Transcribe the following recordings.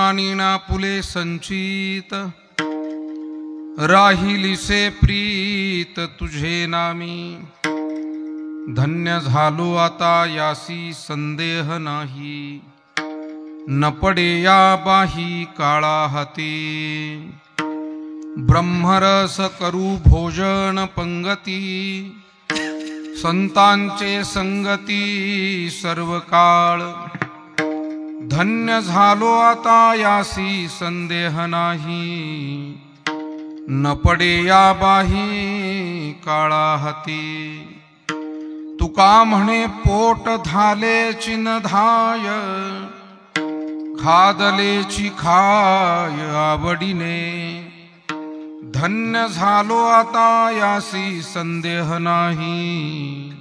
मानिना पुले संचित, राहिलीसे प्रीत तुझे नामी. धन्य झालो आता यासी संदेह नाही, न पडे या बाही काळा हाती. ब्रह्मरस करू भोजन पंगती, संतांचे संगती सर्व काळ. धन्य झालो आता यासी संदेह नाही, न पडे या बाही काळा हाती. तुका म्हणे पोट धालेची न धाय, खादलेची खाय आवडीने. धन्य झालो आता यासी संदेह नाही,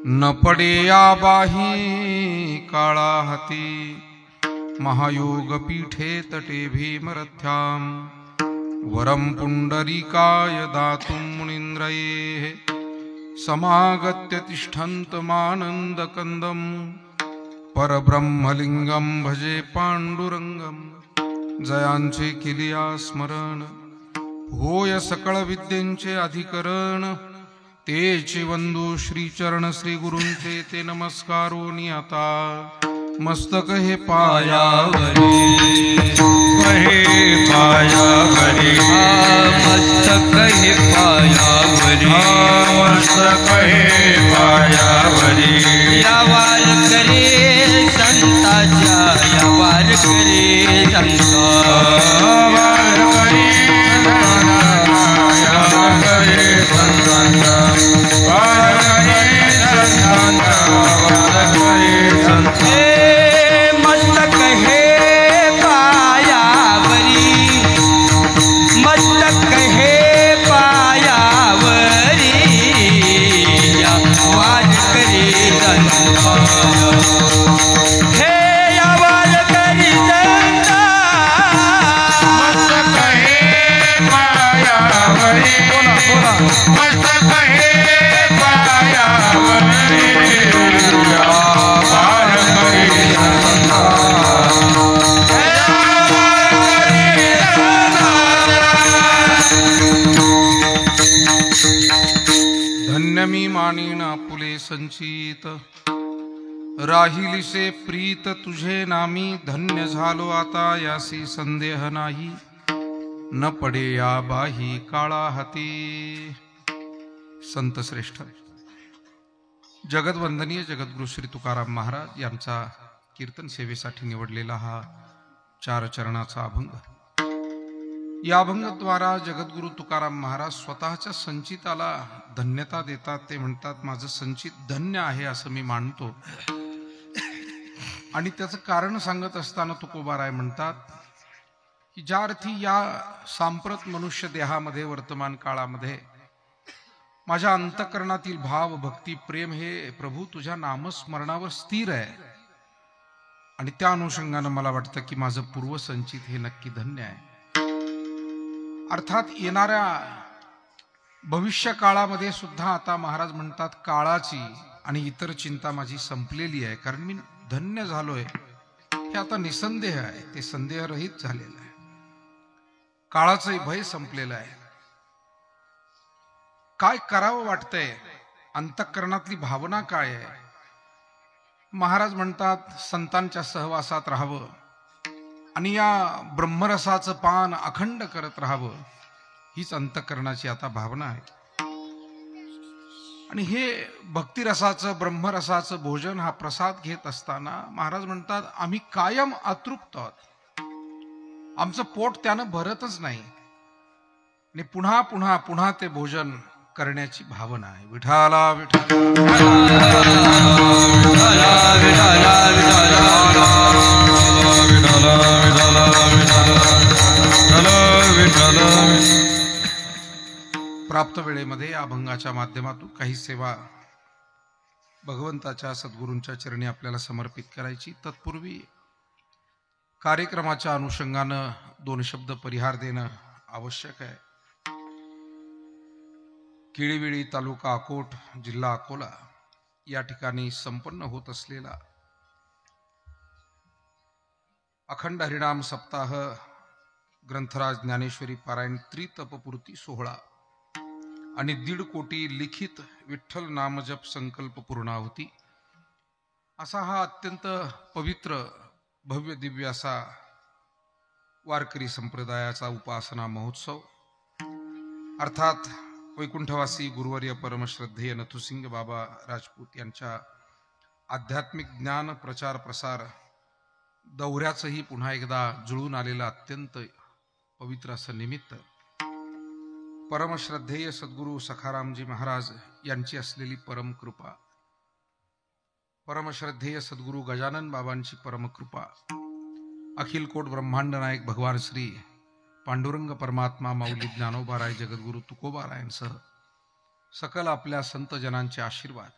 न पडे या बाही काळा हाती. महायोग पीठे तटे भीमरथ्याम, वरम पुंडरीकाय दातुं मुनीन्द्रये. समागत्य तिष्ठन्तमानन्दकन्दं, परब्रह्मलिंगं भजे पांडुरंगं. जयांचे केलिया स्मरण, होय सकळ विद्येंचे अधिकरण. तेचे वंदू श्रीचरण श्री गुरूंचे, ते नमस्कारोनी आता मस्तक हे पायावरी. हे पायावरी, मस्तक हे पायावरी, मस्तक हे पायावरी. या वार करे संताच्या, या वार करे संता. वार करे संतांचा, वार करे संतांचा, वार करे संता. मस्तक हे पायावरी, मस्तक हे पायावरी. या वार करे संता, हे या वार करे संता. मस्तक हे पायावरी, मस्तक हे पायावरी. या वार करे संता. धन्य मी मानिना पुले संचित, राहिलीसे प्रीत तुझे नामी. धन्य झालो आता यासी संदेह नाही, न पडे या बाही काळा हाती. संत श्रेष्ठ जगदवंदनीय जगद्गुरु श्री तुकाराम महाराज यांचा कीर्तन सेवेसाठी निवडलेला हा 4 चरणाचा अभंग. या अभंगाद्वारा जगद्गुरु तुकाराम महाराज स्वतःच्या संचिताला धन्यता देतात. ते म्हणतात, माझं संचित धन्य आहे असं मी मानतो. आणि त्याचं कारण सांगत असताना तुकोबाराय म्हणतात की ज्या अर्थी या सांप्रत मनुष्य देहामध्ये वर्तमान काळामध्ये माझ्या अंतःकरणातील भाव भक्ती प्रेम हे प्रभू तुझ्या नामस्मरणावर स्थिर आहे, आणि त्या अनुषंगानं मला वाटतं की माझं पूर्वसंचित हे नक्की धन्य आहे. अर्थात येणाऱ्या भविष्य काळामध्ये सुद्धा आता महाराज म्हणतात काळाची आणि इतर चिंता माझी संपलेली आहे, कारण मी धन्य झालोय हे आता निसंदेह आहे. ते संदेहरहित झालेलं आहे. काळाचंही भय संपलेलं आहे. काय करावं वाटतंय, अंतःकरणातली भावना काय आहे. महाराज म्हणतात संतांच्या सहवासात राहावं आणि या ब्रह्मरसाचं पान अखंड करत राहावं, हीच अंतःकरणाची आता भावना आहे. आणि हे भक्तिरसाचं ब्रह्मरसाचं भोजन हा प्रसाद घेत असताना महाराज म्हणतात आम्ही कायम अतृप्त आहोत. आमचं पोट त्यानं भरतच नाही आणि पुन्हा पुन्हा पुन्हा ते भोजन करण्याची भावना आहे. विठाला प्राप्त वेळेमध्ये अभंगाच्या माध्यमातून काही सेवा भगवंताच्या सद्गुरूंच्या चरणी आपल्याला समर्पित करायची. तत्पूर्वी कार्यक्रमाच्या अनुषंगानं 2 शब्द परिहार देणं आवश्यक आहे. किळीविळी तालुका अकोट जिल्हा अकोला या ठिकाणी संपन्न होत असलेला अखंड हरिनाम सप्ताह ग्रंथराज ज्ञानेश्वरी पारायण त्रितपपूर्ती सोहळा आणि 1.5 कोटी लिखित विठ्ठल नामजप संकल्प पूर्णाहुती असा हा अत्यंत पवित्र भव्य दिव्य असा वारकरी संप्रदायाचा उपासना महोत्सव अर्थात वैकुंठवासी गुरुवर्य परमश्रद्धेय नथुसिंग बाबा राजपूत यांच्या आध्यात्मिक ज्ञान प्रचार प्रसार दौऱ्याचंही पुन्हा एकदा जुळून आलेलं अत्यंत पवित्र असं निमित्त परमश्रद्धेय सद्गुरू सखारामजी महाराज यांची असलेली परम कृपा, परमश्रद्धेय सद्गुरू गजानन बाबांची परमकृपा, अखिल कोट ब्रह्मांड नायक भगवान श्री पांडुरंग परमात्मा माऊली ज्ञानोबाराय जगद्गुरु तुकोबारायांसह सकल आपल्या संतजनांचे आशीर्वाद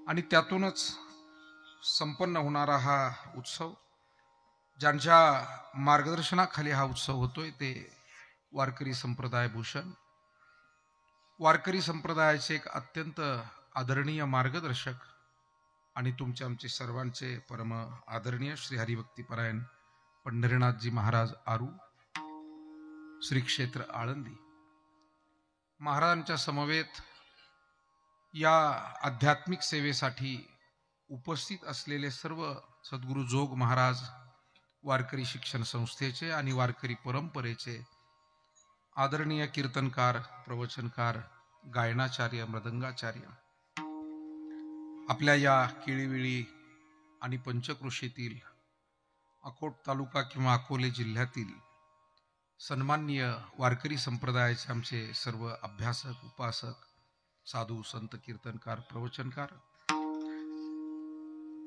आणि त्यातूनच संपन्न होणारा हा उत्सव, ज्यांच्या मार्गदर्शनाखाली हा उत्सव होतोय ते वारकरी संप्रदाय भूषण, वारकरी संप्रदायाचे एक अत्यंत आदरणीय मार्गदर्शक आणि तुमचे आमचे सर्वांचे परम आदरणीय श्री हरिभक्तीपरायण पंढरीनाथजी महाराज आरू, श्री क्षेत्र आळंदी महाराजांच्या समवेत या आध्यात्मिक सेवेसाठी उपस्थित असलेले सर्व सद्गुरू जोग महाराज वारकरी शिक्षण संस्थेचे आणि वारकरी परंपरेचे आदरणीय कीर्तनकार, प्रवचनकार, गायनाचार्य, मृदंगाचार्य, आपल्या या केळीवेळी आणि पंचक्रोशीतील अकोट तालुका किंवा अकोले जिल्ह्यातील सन्माननीय वारकरी संप्रदायाचे आमचे सर्व अभ्यासक, उपासक, साधू, संत, कीर्तनकार, प्रवचनकार,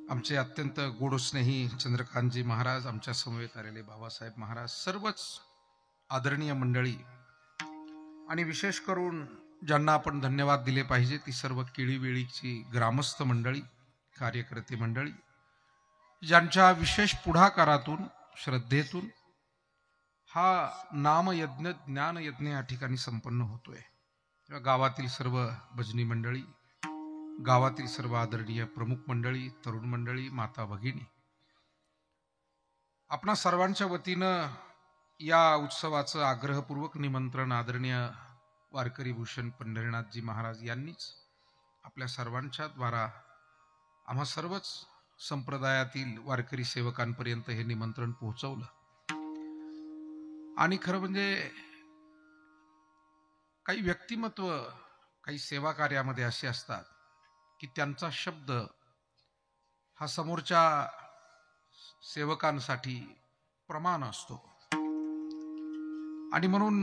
आमचे अत्यंत गोडस्नेही चंद्रकांतजी महाराज, आमच्या समवेत आलेले बाबासाहेब महाराज, सर्वच आदरणीय मंडळी आणि विशेष करून ज्यांना आपण धन्यवाद दिले पाहिजे ती सर्व केळीवेळीची ग्रामस्थ मंडळी, कार्यकर्ते मंडळी, ज्यांच्या विशेष पुढाकारातून श्रद्धेतून हा नामयज्ञ ज्ञानयज्ञ या ठिकाणी संपन्न होतोय. गावातील सर्व भजनी मंडळी, गावातील सर्व आदरणीय प्रमुख मंडळी, तरुण मंडळी, माता भगिनी, आपणा सर्वांच्या वतीनं या उत्सवाचं आग्रहपूर्वक निमंत्रण आदरणीय वारकरी भूषण पंढरीनाथजी महाराज यांनीच आपल्या सर्वांच्या द्वारा आम्हा सर्वच संप्रदायातील वारकरी सेवकांपर्यंत हे निमंत्रण पोहोचवलं. आणि खरं म्हणजे काही व्यक्तिमत्व काही सेवा कार्यामध्ये असे असतात की त्यांचा शब्द हा समोरच्या सेवकांसाठी प्रमाण असतो. आणि म्हणून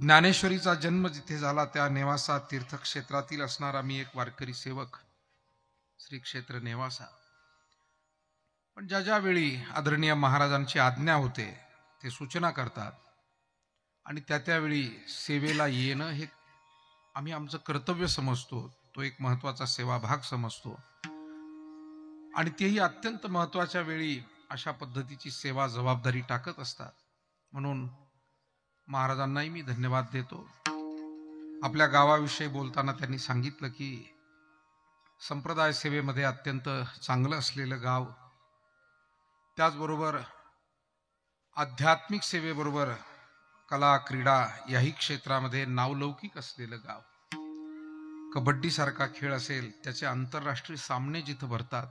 ज्ञानेश्वरीचा जन्म जिथे झाला त्या नेवासा तीर्थक्षेत्रातील असणारा मी एक वारकरी सेवक, श्री क्षेत्र नेवासा. पण ज्या वेळी आदरणीय महाराजांची आज्ञा होते, ते सूचना करतात आणि त्यावेळी सेवेला येणं हे आम्ही आमचं कर्तव्य समजतो, तो एक महत्वाचा सेवाभाग समजतो आणि तेही अत्यंत महत्वाच्या वेळी अशा पद्धतीची सेवा जबाबदारी टाकत असतात. म्हणून महाराजांनाही मी धन्यवाद देतो. आपल्या गावाविषयी बोलताना त्यांनी सांगितलं की संप्रदाय सेवेमध्ये अत्यंत चांगलं असलेलं गाव, त्याचबरोबर आध्यात्मिक सेवेबरोबर कला क्रीडा याही क्षेत्रामध्ये नावलौकिक असलेलं गाव. कबड्डी सारखा खेळ असेल, त्याचे आंतरराष्ट्रीय सामने जिथं भरतात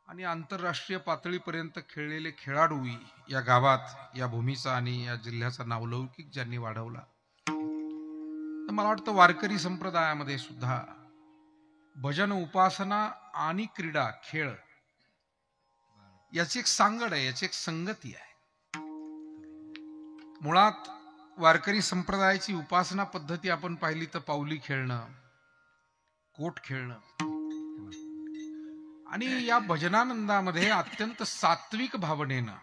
आणि आंतरराष्ट्रीय पातळीपर्यंत खेळलेले खेळाडू या गावात, या भूमीचा आणि या जिल्ह्याचा नावलौकिक ज्यांनी वाढवला, तर मला वाटतं वारकरी संप्रदायामध्ये सुद्धा भजन, उपासना आणि क्रीडा खेळ याची एक सांगड आहे, याची एक संगती आहे. मुळात वारकरी संप्रदायाची उपासना पद्धती आपण पाहिली तर पाऊली खेळणं, कोट खेळणं आणि या भजनानंदामध्ये अत्यंत सात्विक भावनेनं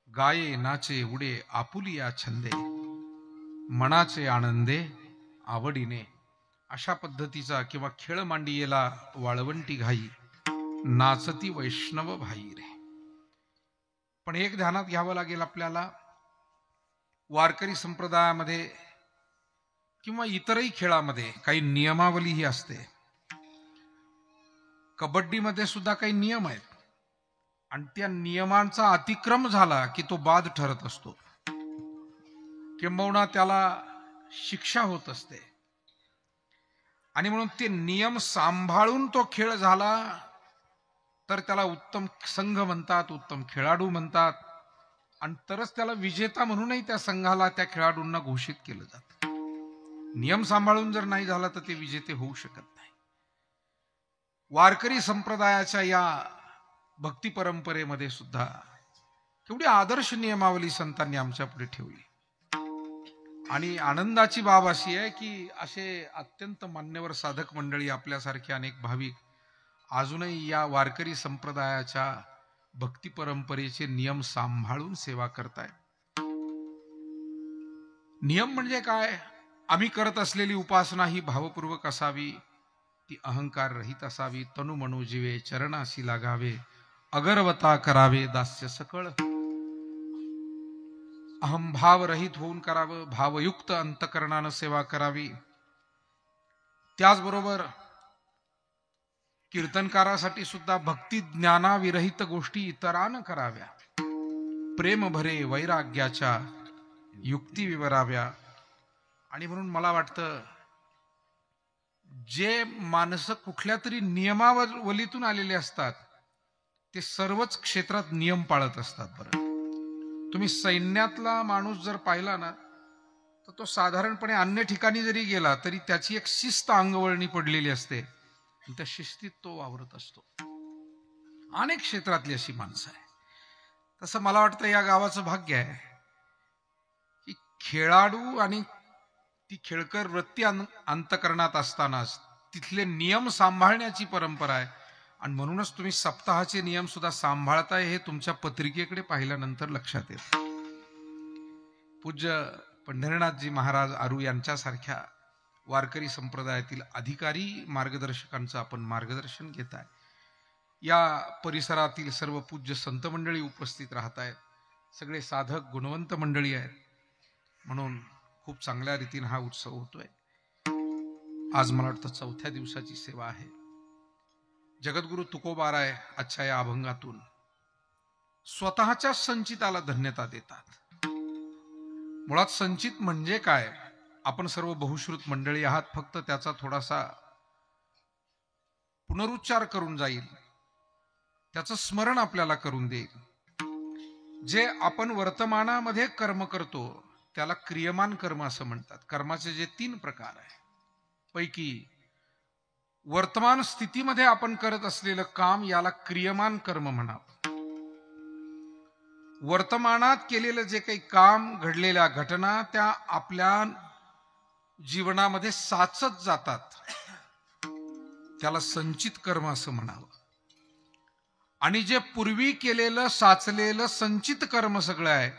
गाये नाचे उडे आपुलिया छंदे, मनाचे आनंदे आवडीने, अशा पद्धतीचा किंवा खेळ मांडियेला वाळवंटी घाई, नाचती वैष्णव भाई रे. पण एक ध्यानात घ्यावं लागेल आपल्याला, वारकरी संप्रदायामध्ये किंवा इतरही खेळामध्ये काही नियमावली ही असते. कबड्डीमध्ये सुद्धा काही नियम आहेत. आणि त्या नियमांचा अतिक्रम झाला की तो बाद ठरत असतो, किंबहुना त्याला शिक्षा होत असते. आणि म्हणून ते नियम सांभाळून तो खेळ झाला तर त्याला उत्तम संघ म्हणतात, उत्तम खेळाडू म्हणतात, आणि तरच त्याला विजेता म्हणूनही त्या संघाला, त्या खेळाडूंना घोषित केलं जातं. नियम सांभाळून जर नाही झाला तर ते विजेते होऊ शकत नाही. वारकरी संप्रदायाच्या या भक्ती परंपरेमध्ये सुद्धा केवढी आदर्श नियमावली संतांनी आमच्या पुढे ठेवली. आणि आनंदाची बाब अशी आहे की असे अत्यंत मान्यवर साधक मंडळी, आपल्यासारखे अनेक भाविक अजूनही या वारकरी संप्रदायाच्या भक्ती परंपरेचे नियम सांभाळून सेवा करताय. नियम म्हणजे काय? आम्ही करत असलेली उपासना ही भावपूर्वक असावी, ती अहंकार रहित असावी, तनु मनो जीवे चरणाशी लागावे, अगरवता करावे दास्य सकळ, अहंभाव रहित होऊन करावं, भावयुक्त अंतकरणानं सेवा करावी. त्याचबरोबर कीर्तनकारासाठी सुद्धा भक्ती ज्ञानाविरहित गोष्टी इतरांना कराव्या, प्रेम भरे वैराग्याच्या युक्ती विवराव्या. आणि म्हणून मला वाटतं जे माणसं कुठल्या तरी नियमावलीतून आलेले असतात ते सर्वच क्षेत्रात नियम पाळत असतात. बरं, तुम्ही सैन्यातला माणूस जर पाहिला ना तर तो साधारणपणे अन्य ठिकाणी जरी गेला तरी त्याची एक शिस्त अंगवळणी पडलेली असते, त्या शिस्तीत तो वावरत असतो. अनेक क्षेत्रातली अशी माणसं आहे. तसं मला वाटतं या गावाचं भाग्य आहे की खेळाडू आणि ती खेळकर वृत्ती अंतकरणात असतानाच तिथले नियम सांभाळण्याची परंपरा आहे. आणि म्हणूनच तुम्ही सप्ताहाचे नियम सुद्धा सांभाळताय हे तुमच्या पत्रिकेकडे पाहिल्यानंतर लक्षात येत. पूज्य पंढरीनाथजी महाराज आरू यांच्यासारख्या वारकरी संप्रदायातील अधिकारी मार्गदर्शकांचं आपण मार्गदर्शन घेत आहे. या परिसरातील सर्व पूज्य संत मंडळी उपस्थित राहत आहेत, सगळे साधक गुणवंत मंडळी आहेत, म्हणून खूप चांगल्या रीतीने हा उत्सव होतोय. आज मला वाटतं 4थ्या दिवसाची सेवा आहे. जगद्गुरु तुकोबाराय आजच्या या अभंगातून स्वतःच्या संचिताला धन्यता देतात. मुळात संचित म्हणजे काय? आपण सर्व बहुश्रुत मंडळी आहात, फक्त त्याचा थोडासा पुनरुच्चार करून जाईल, त्याचं स्मरण आपल्याला करून देईल. जे आपण वर्तमानामध्ये कर्म करतो त्याला क्रियमान कर्म असं म्हणतात. कर्माचे जे 3 प्रकार आहे पैकी वर्तमान स्थितीमध्ये आपण करत असलेलं काम याला क्रियमान कर्म म्हणावं. वर्तमानात केलेलं जे काही काम, घडलेल्या घटना त्या आपल्या जीवनामध्ये साचत जातात, त्याला संचित कर्म असं म्हणावं. आणि जे पूर्वी केलेलं साचलेलं संचित कर्म सगळं आहे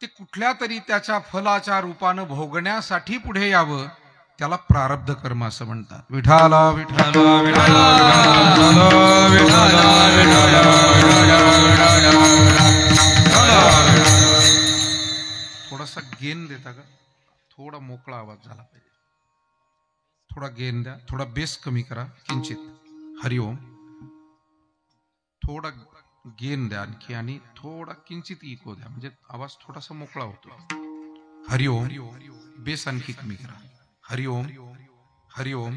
ते कुठल्या तरी त्याच्या फलाच्या रूपानं भोगण्यासाठी पुढे यावं, त्याला प्रारब्ध कर्म असं म्हणतात. विठाला विठाला विठाला थोडासा गेन देता का? थोडा मोकळा आवाज झाला पाहिजे. थोडा गेन द्या, थोडा बेस कमी करा किंचित. हरिओम. थोडा गेन द्या आणखी, आणि थोडा किंचित इको द्या, म्हणजे आवाज थोडासा मोकळा होतो. हरिओम. बेस आणखी कमी करा. हरिओम हरिओम.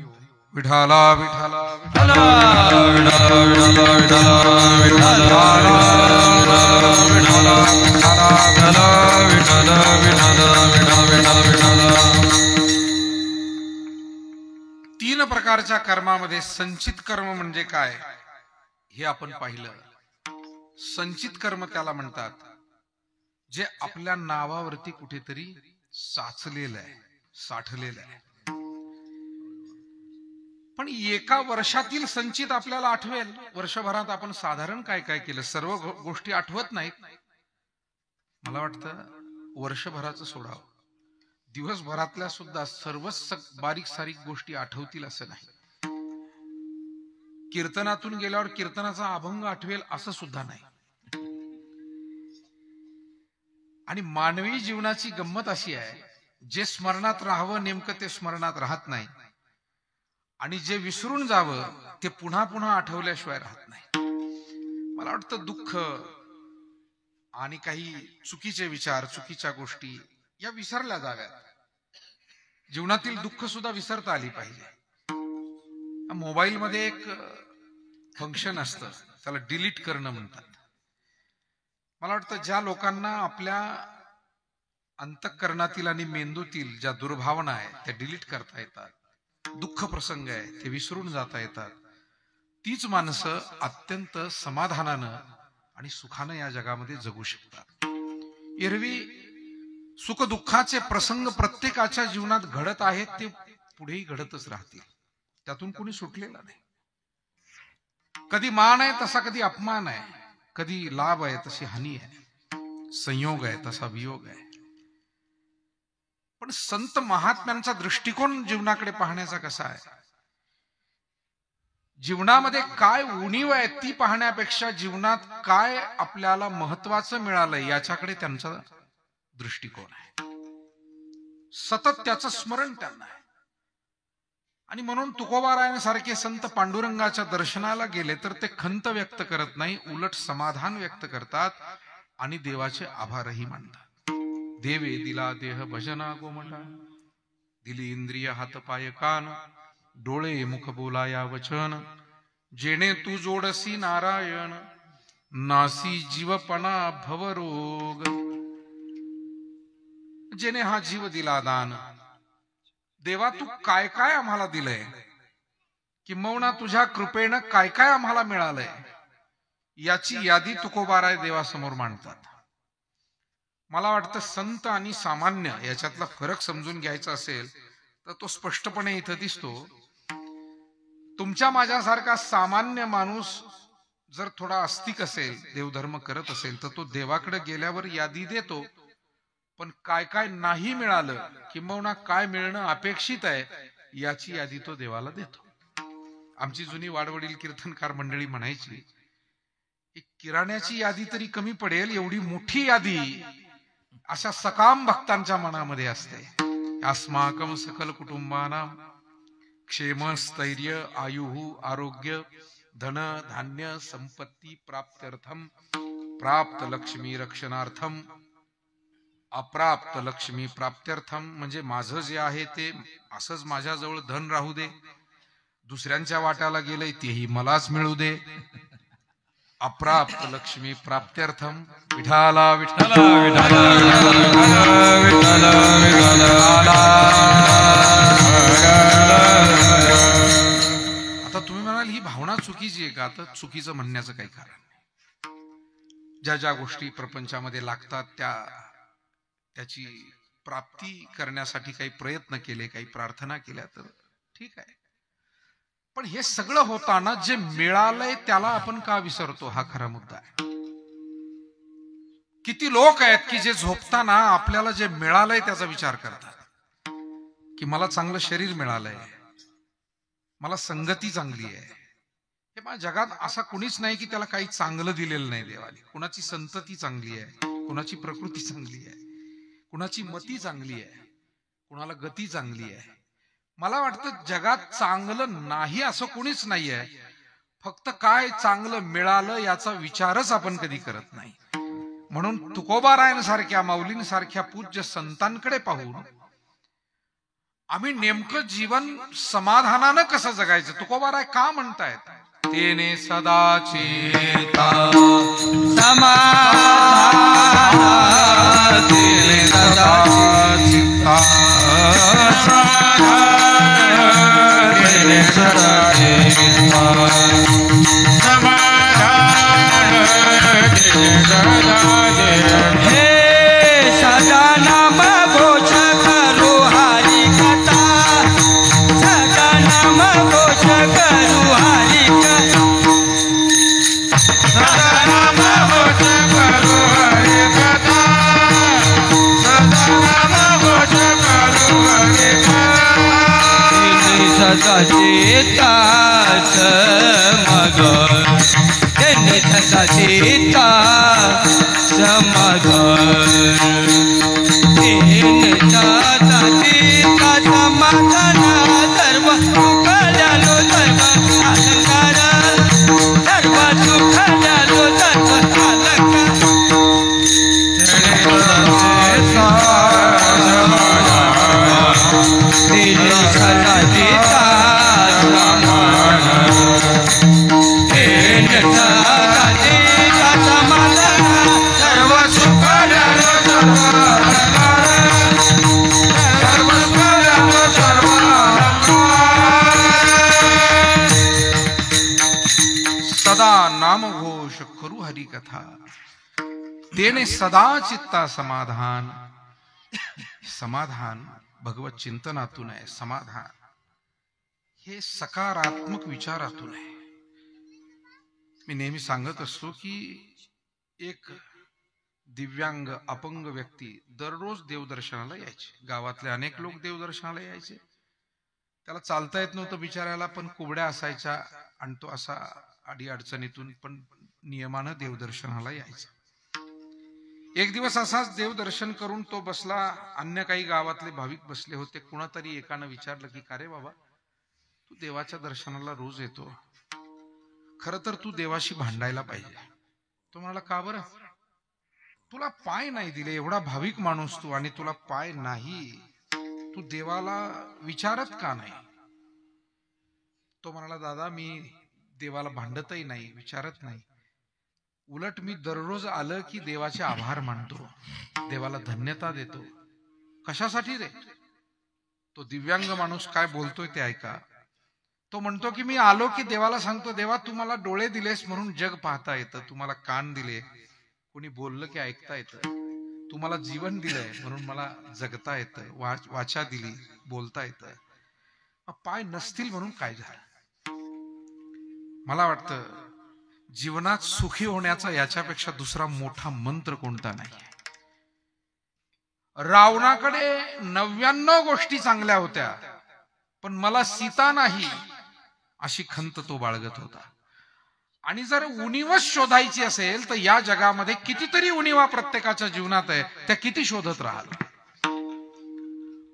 विठाला विठाला विठाला तीन प्रकारच्या कर्मामध्ये संचित कर्म म्हणजे काय हे आपण पाहिलं. संचित कर्म त्याला म्हणतात जे आपल्या नावावरती कुठेतरी साचलेलं आहे, साठलेलं आहे. पण एका वर्षातील संचित आपल्याला आठवेल. वर्षभरात आपण साधारण काय काय केलं, सर्व गोष्टी आठवत नाहीत. मला वाटतं वर्षभराचं सोडावं, दिवसभरातल्या सुद्धा सर्वच बारीक सारीक गोष्टी आठवतील असं नाही. कीर्तनातून गेल्यावर कीर्तनाचा अभंग आठवेल असं सुद्धा नाही. आणि मानवी जीवनाची गंमत अशी आहे, जे स्मरणात राहावं नेमकं ते स्मरणात राहत नाही, आणि जे विसरून जावं ते पुन्हा पुन्हा आठवल्याशिवाय राहत नाही. मला वाटतं दुःख आणि काही चुकीचे विचार, चुकीच्या गोष्टी या विसरल्या जाव्यात. जीवनातील दुःख सुद्धा विसरता आली पाहिजे. मोबाईल मध्ये एक फंक्शन असतं, त्याला डिलीट करणं म्हणतात. मला वाटतं ज्या लोकांना आपल्या अंतःकरणातील आणि मेंदूतील ज्या दुर्भावना आहेत त्या डिलीट करता येतात, दुःख प्रसंग आहे ते विसरून जाता येतात, तीच माणसं अत्यंत समाधानानं आणि सुखानं या जगामध्ये जगू शकतात. एरवी सुखदुःखाचे प्रसंग प्रत्येकाच्या जीवनात घडत आहेत, ते पुढेही घडतच राहतील, त्यातून कोणी सुटलेला नाही. कधी मान आहे तसा कधी अपमान आहे, कधी लाभ आहे तशी हानी आहे, संयोग आहे तसा वियोग आहे. पण संत महात्म्यांचा दृष्टिकोन जीवनाकडे पाहण्याचा कसा आहे? जीवनामध्ये काय उणीव आहे ती पाहण्यापेक्षा जीवनात काय आपल्याला महत्वाचं मिळालंय याच्याकडे त्यांचा दृष्टिकोन आहे. सतत त्याचं स्मरण त्यांना आहे. आणि म्हणून तुकोबारायांसारखे संत पांडुरंगाच्या दर्शनाला गेले तर ते खंत व्यक्त करत नाही, उलट समाधान व्यक्त करतात आणि देवाचे आभारही मानतात. देवे दिला देह भजना गोमटा, दिली इंद्रिय हात पाय कान, डोळे मुख बोलाया वचन, जेणे तू जोडसी नारायण, नासी जीवपणा भवरोग. जेणे हा जीव दिला दान, देवा तू काय काय आम्हाला दिलंय, किंबहुना तुझ्या कृपेनं काय काय आम्हाला मिळालंय, याची यादी तुकोबाराय देवासमोर मांडतात. मला वाटतं संत आणि सामान्य याच्यातला फरक समजून घ्यायचा असेल तर तो स्पष्टपणे इथं दिसतो. तुमच्या माझ्यासारखा सामान्य माणूस जर थोडा आस्तिक असेल, देवधर्म करत असेल, तर तो देवाकडे गेल्यावर यादी देतो, पण काय काय नाही मिळालं किंबहुना काय मिळणं अपेक्षित आहे याची यादी तो देवाला देतो. आमची जुनी वाडवडील कीर्तनकार मंडळी म्हणायची, किराण्याची यादी तरी कमी पडेल, एवढी मोठी यादी अशा सकाम भक्तांच्या मनामध्ये असते. अस्माकम सकल कुटुंबानां क्षेम स्थैर्य आयुः आरोग्य धन धान्य संपत्ती प्राप्त्यर्थम प्राप्त लक्ष्मी रक्षणार्थम अप्राप्त लक्ष्मी प्राप्त्यर्थम. म्हणजे माझं जे आहे ते असंच माझ्याजवळ धन राहू दे, दुसऱ्यांच्या वाट्याला गेलंय तेही मलाच मिळू दे. अप्राप्त लक्ष्मी प्राप्त्यर्थम विठाला विठाला विठाला विठाला विठाला. आता तुम्ही म्हणाल ही भावना चुकीची आहे का? तर चुकीचं म्हणण्याचं काही कारण नाही. ज्या ज्या गोष्टी प्रपंचामध्ये लागतात त्याची प्राप्ती करण्यासाठी काही प्रयत्न केले, काही प्रार्थना केल्या तर ठीक आहे. पण हे सगळं होताना जे मिळालंय त्याला आपण का विसरतो, हा खरा मुद्दा आहे. किती लोक आहेत की जे झोपताना आपल्याला जे मिळालंय त्याचा विचार करतात, की मला चांगलं शरीर मिळालंय, मला संगती चांगली आहे. हे माझ्या जगात असा कुणीच नाही की त्याला काही चांगलं दिलेलं नाही देवाने. कुणाची संतती चांगली आहे, कुणाची प्रकृती चांगली आहे, कुणाची मती चांगली आहे, कुणाला गती चांगली आहे. मला वाटतं जगात चांगलं नाही असं कुणीच नाहीये, फक्त काय चांगलं मिळालं याचा विचारच आपण कधी करत नाही. म्हणून तुकोबारायांसारख्या माऊलींसारख्या पूज्य संतांकडे पाहून आम्ही नेमकं जीवन समाधानानं कसं जगायचं तुकोबाराय का म्हणतायत, तेने सदाचेता तेने सदाचित्ता हे सदा नाम घोष करू हरी कथा, सदा नाम घोष करू हरी कथा, सदा नाम घोष करू हरी कथा, सदा नाम घोष करू हरी कथा. सदा चेता समगन, तेने सदा चेता समगन, तेने सदा चेता समाधान सर्व सुख झालो सर्व अलंकार, सर्व सुख झालो छटा सीता समाधान हे छटा सीता समाधान सर्व सुख सदा नाम घोष करू हरी कथा तेने सदा चित्ता समाधान. समाधान भगवत चिंतनातून आहे. समाधान हे सकारात्मक विचारातून आहे. मी नेहमी सांगत असतो की एक दिव्यांग अपंग व्यक्ती दररोज देवदर्शनाला यायचे. गावातले अनेक लोक देवदर्शनाला यायचे. त्याला चालता येत नव्हतं बिचारायला, पण कुबड्या असायच्या आणि तो असा अडी अडचणीतून पण नियमानं देवदर्शनाला यायचा. एक दिवस असाच देवदर्शन करून तो बसला. अन्य काही गावातले भाविक बसले होते. कुणातरी एकानं विचारलं की का रे बाबा, तू देवाच्या दर्शनाला रोज येतो, खर तर तू देवाशी भांडायला पाहिजे. तो म्हणाला का बरं? तुला पाय नाही दिले, एवढा भाविक माणूस तू, आणि तुला पाय नाही, तू देवाला विचारत का नाही? तो म्हणाला दादा, मी देवाला भांडतही नाही, विचारत नाही, उलट मी दररोज आलं की देवाचे आभार मानतो, देवाला धन्यता देतो. कशासाठी रे? तो दिव्यांग माणूस काय बोलतोय ते ऐका. तो म्हणतो की मी आलो की देवाला सांगतो, देवा तू मला डोळे दिलेस म्हणून जग पाहता येतं, तू मला कान दिले, कोणी बोललं की ऐकता येतं, तू मला जीवन दिलंय म्हणून मला जगता येतं, वाचा दिली बोलता येतं. पाय नसतील म्हणून काय झालं? मला वाटतं जीवनात सुखी होण्याचा याच्यापेक्षा दुसरा मोठा मंत्र कोणता नाही. रावणाकडे 99 गोष्टी चांगल्या होत्या, पण मला सीता नाही अशी खंत तो बाळगत होता. आणि जर उणीवच शोधायची असेल तर या जगामध्ये कितीतरी उणीवा प्रत्येकाच्या जीवनात आहे, त्या किती शोधत राहाल.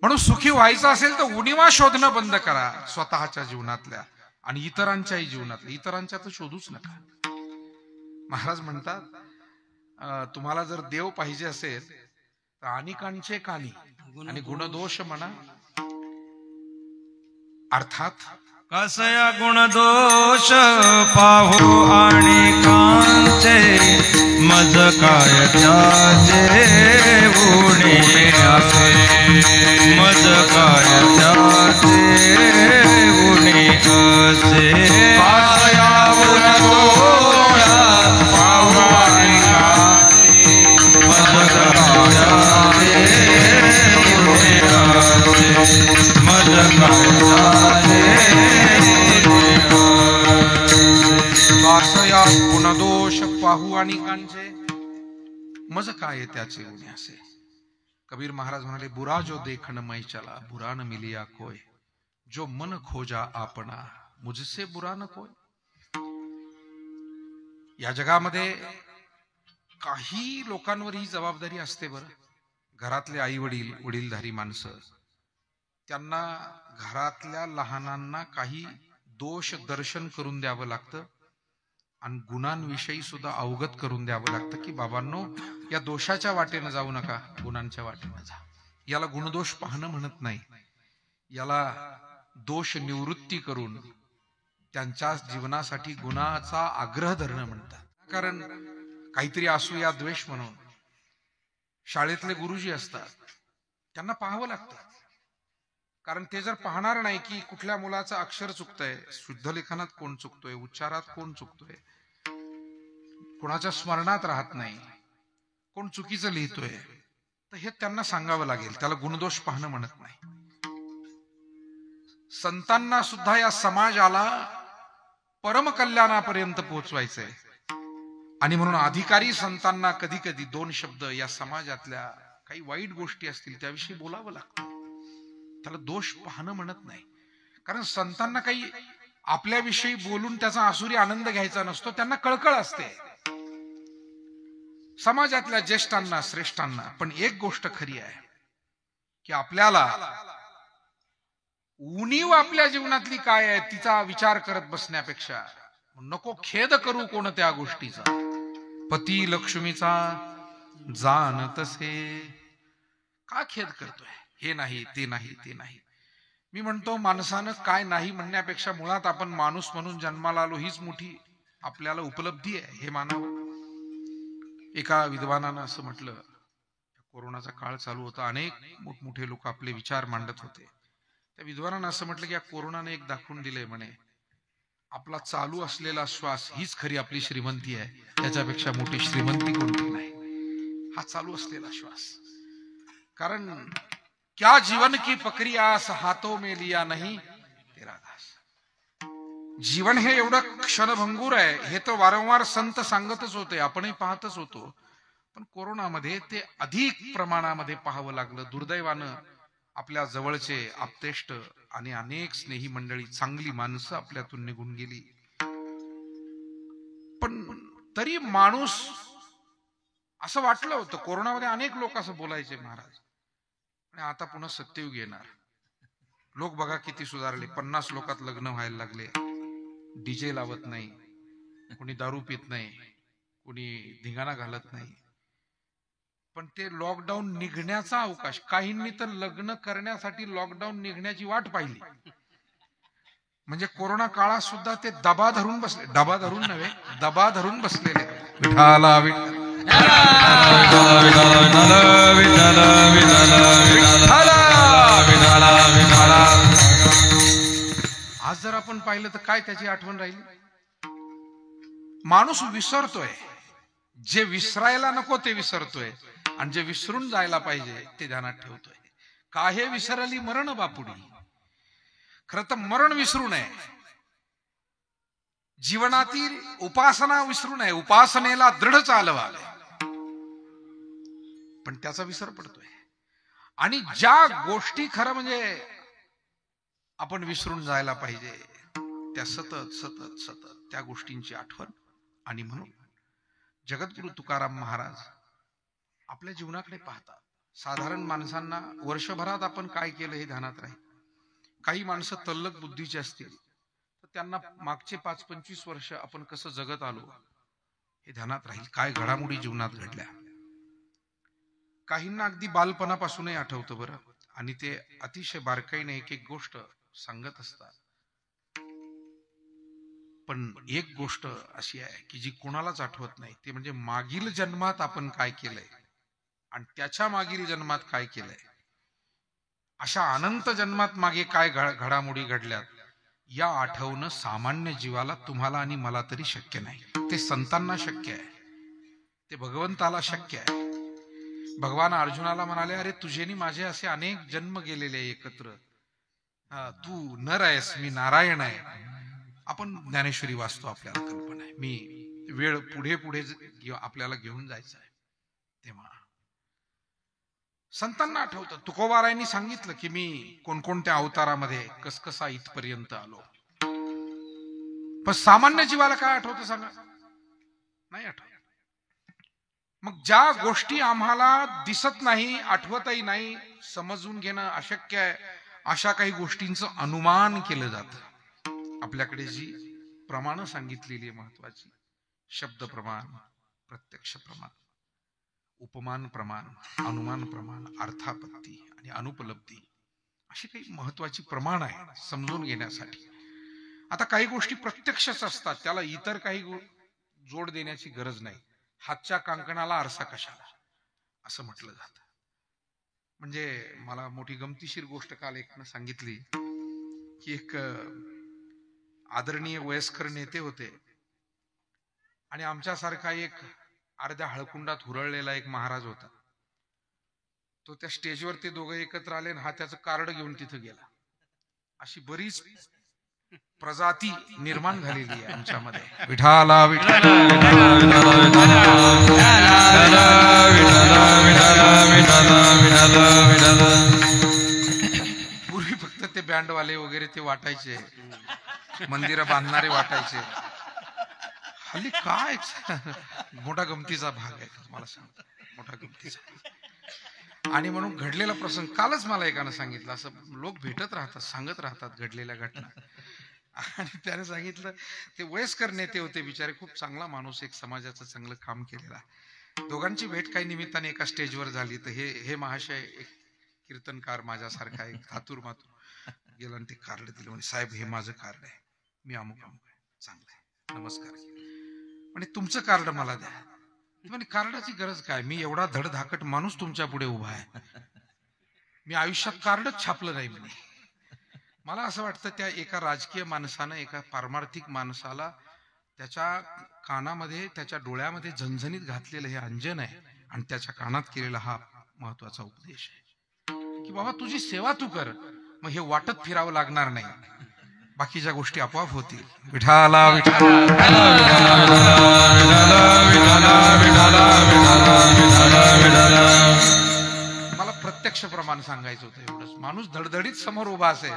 म्हणून सुखी व्हायचं असेल तर उणीवा शोधणं बंद करा, स्वतःच्या जीवनातल्या आणि इतरांच्याही जीवनातल्या. इतरांच्या तर शोधूच नका. महाराज म्हणतात तुम्हाला जर देव पाहिजे असेल तर अनेकांचे कानी आणि गुणदोष म्हणा. अर्थात कसया गुणदोष पाहू आणि कांचे मज काय त्याचे उणे असे, मज काय त्याचे उणे असे. कसया गुणदोष पाहू आणि कांचे मज काय त्याचे उणे असे, मज काय दासया गुणदोष पाहू आणि कांचे मज काय त्याचे उणे असे. कबीर महाराज म्हणाले, बुरा जो देखन मै चला, बुरा न मिलिया कोय, जो मन खोजा आपणा, मुझसे बुरा न कोय. या जगामध्ये काही लोकांवर ही जबाबदारी असते बरं. घरातले आई वडील, वडीलधारी माणसं, त्यांना घरातल्या लहानांना काही दोष दर्शन करून द्यावं लागतं आणि गुणांविषयी सुद्धा अवगत करून द्यावं लागतं की बाबांनो, या दोषाच्या वाटेनं जाऊ नका, गुणांच्या वाटेनं जा. याला गुणदोष पाहणं म्हणत नाही, याला दोष निवृत्ती करून त्यांच्या जीवनासाठी गुणाचा आग्रह धरणं म्हणतात. कारण काहीतरी असूया द्वेष म्हणून शाळेतले गुरुजी असतात, त्यांना पाहावं लागतं. कारण ते जर पाहणार नाही की कुठल्या मुलाचं अक्षर चुकतंय, शुद्ध लेखनात कोण चुकतोय, उच्चारात कोण चुकतोय, कोणाच्या स्मरणात राहत नाही, कोण चुकीचं लिहितोय, तर हे त्यांना सांगावं लागेल. त्याला गुणदोष पाहणं म्हणत नाही. संतांना सुद्धा या समाजाला परमकल्याणापर्यंत पोहोचवायचंय आणि म्हणून अधिकारी संतांना कधी कधी 2 शब्द या समाजातल्या काही वाईट गोष्टी असतील त्याविषयी बोलावं लागतं. त्याला दोष पाहणं म्हणत नाही. कारण संतांना काही आपल्याविषयी बोलून त्याचा आसुरी आनंद घ्यायचा नसतो, त्यांना कळकळ असते समाजातल्या ज्येष्ठांना, श्रेष्ठांना. पण एक गोष्ट खरी आहे की आपल्याला उणीव आपल्या जीवनातली काय आहे तिचा विचार करत बसण्यापेक्षा नको खेद करू कोणत्या गोष्टीचा. पती लक्ष्मीचा जाण तसे, का खेद करतोय? हे नाही, ते नाही, ते नाही. मी म्हणतो माणसानं काय नाही म्हणण्यापेक्षा मुळात आपण माणूस म्हणून जन्माला आलो हीच मोठी आपल्याला उपलब्धी आहे हे मानावं. एका विद्वानानं असं म्हटलं, कोरोनाचा काळ चालू होता, अनेक मोठमोठे लोक आपले विचार मांडत होते. त्या विद्वानानं असं म्हटलं की या कोरोनाने एक दाखवून दिलंय म्हणे, आपला चालू असलेला श्वास हीच खरी आपली श्रीमंती आहे, त्याच्यापेक्षा मोठी श्रीमंती कोणती नाही, हा चालू असलेला श्वास. कारण क्या जीवन की प्रक्रिया हाथों में लिया नहीं तेरा दास. जीवन हे एवढं क्षणभंगूर आहे हे तर वारंवार संत सांगतच होते, आपणही पाहतच होतो. पण कोरोनामध्ये ते अधिक प्रमाणामध्ये पाहावं लागलं. दुर्दैवानं आपल्या जवळचे आप्तेष्ट आणि अनेक स्नेही मंडळी, चांगली माणसं आपल्यातून निघून गेली. पण तरी माणूस, असं वाटलं होतं कोरोनामध्ये अनेक लोक असं बोलायचे, महाराज आणि आता पुन्हा सत्ययुग येणार. लोक बघा किती सुधारले, 50 लोकात लग्न व्हायला लागले, डीजे लावत नाही, कोणी दारू पित नाही, कोणी धिंगाणा घालत नाही. पण ते लॉकडाऊन निघण्याचा अवकाश, काहींनी तर लग्न करण्यासाठी लॉकडाऊन निघण्याची वाट पाहिली. म्हणजे कोरोना काळात सुद्धा ते दबा धरून बसले, डबा धरून नव्हे, दबा धरून बसलेले. विठाला विठ्ठल आज जर आपण पाहिलं तर काय त्याची आठवण राहिली. माणूस विसरतोय, जे विसरायला नको ते विसरतोय, आणि जे विसरून जायला पाहिजे ते ध्यानात ठेवतोय. काहे विसरली मरण बापुडी. खरं तर मरण विसरू नये, जीवनातील उपासना विसरू नये, उपासनेला दृढ चालवावे, पण त्याचा विसर पडतोय. आणि ज्या गोष्टी खरं म्हणजे आपण विसरून जायला पाहिजे त्या सतत सतत सतत त्या गोष्टींची आठवण. आणि म्हणून जगद्गुरु तुकाराम महाराज आपल्या जीवनाकडे पाहतात. साधारण माणसांना वर्षभरात आपण काय केलं हे ध्यानात राहील. काही माणसं तल्लक बुद्धीची असतील तर त्यांना मागचे 5-25 वर्ष आपण कसं जगत आलो हे ध्यानात राहील, काय घडामोडी जीवनात घडल्या. काहींना अगदी बालपणापासूनही आठवतं बरं, आणि ते अतिशय बारकाईने एक एक गोष्ट सांगत असतात. पण एक गोष्ट अशी आहे की जी कोणालाच आठवत नाही, ते म्हणजे मागील जन्मात आपण काय केलंय आणि त्याच्या मागील जन्मात काय केलंय. अशा अनंत जन्मात मागे काय घडामोडी घडल्यात या आठवणं सामान्य जीवाला, तुम्हाला आणि मला तरी शक्य नाही. ते संतांना शक्य आहे, ते भगवंताला शक्य आहे. भगवान अर्जुनाला म्हणाले, अरे तुझेनी माझे असे अनेक जन्म गेलेले एकत्र, तू नर आहेस, मी नारायण आहे. आपण ज्ञानेश्वरी वाचतो, आपल्याला कल्पना आहे. मी वेळ पुढे पुढे आपल्याला घेऊन जायचं आहे. तेव्हा संतांना आठवतं. तुकोबारायांनी सांगितलं की मी कोणकोणत्या अवतारामध्ये कसकसा इथपर्यंत आलो. पण सामान्य जीवाला काय आठवतं सांगा, नाही आठवत. मग ज्या गोष्टी आम्हाला दिसत नाही, आठवतही नाही, समजून घेणं अशक्य आहे, अशा काही गोष्टींचं अनुमान केलं जातं. आपल्याकडे जी प्रमाण सांगितलेली आहे महत्वाची, शब्द प्रमाण, प्रत्यक्ष प्रमाण, उपमान प्रमाण, अनुमान प्रमाण, अर्थापत्ती आणि अनुपलब्धी, अशी काही महत्वाची प्रमाण आहे समजून घेण्यासाठी. आता काही गोष्टी प्रत्यक्षच असतात, त्याला इतर काही जोड देण्याची गरज नाही. हातच्या कांकणाला आरसा कशाला असं म्हटलं जातं. म्हणजे मला मोठी गमतीशीर गोष्ट काल एकनं सांगितली की एक आदरणीय वयस्कर नेते होते आणि आमच्यासारखा एक अर्ध्या हळकुंडात हुरळलेला एक महाराज होता. तो त्या स्टेजवर ते दोघं एकत्र आले आणि हा त्याचं कार्ड घेऊन तिथं गेला. अशी बरीच प्रजाती निर्माण झालेली आहे आमच्यामध्ये. विठाला विठाला पूर्वी फक्त ते बँडवाले वगैरे ते वाटायचे, मंदिरं बांधणारे वाटायचे. हल्ली काय मोठा गमतीचा भाग आहे, मला सांगतो, मोठा गमतीचा. आणि म्हणून घडलेला प्रसंग कालच मला एकानं सांगितलं. असं लोक भेटत राहतात, सांगत राहतात घडलेल्या घटना. आणि त्याने सांगितलं, ते वयस्कर नेते होते बिचारे, खूप चांगला माणूस, एक समाजाचं चांगलं काम केलेला. दोघांची भेट काही निमित्ताने एका स्टेजवर झाली. तर हे महाशय एक कीर्तनकार माझ्यासारखा एक हातूर मातूर गेला आणि ते कार्ड दिलं. म्हणजे साहेब हे माझं कार्ड आहे, मी अमुक अमुक आहे, चांगलं आहे, नमस्कार. आणि तुमचं कार्ड मला द्या. म्हणजे कार्डाची गरज काय, मी एवढा धडधाकट माणूस तुमच्या पुढे उभा आहे, मी आयुष्यात कार्डच छापलं नाही म्हणे. मला असं वाटतं त्या एका राजकीय माणसानं, एका पारमार्थिक माणसाला त्याच्या कानामध्ये, त्याच्या डोळ्यामध्ये झणझणीत घातलेलं हे अंजन आहे आणि त्याच्या कानात केलेला हा महत्वाचा उपदेश आहे की बाबा तुझी सेवा तू कर, मग हे वाटत फिरावं लागणार नाही, बाकीच्या गोष्टी आपोआप होतील. विठाला मला प्रत्यक्ष प्रमाण सांगायचं होतं एवढंच. माणूस धडधडीत समोर उभा असेल,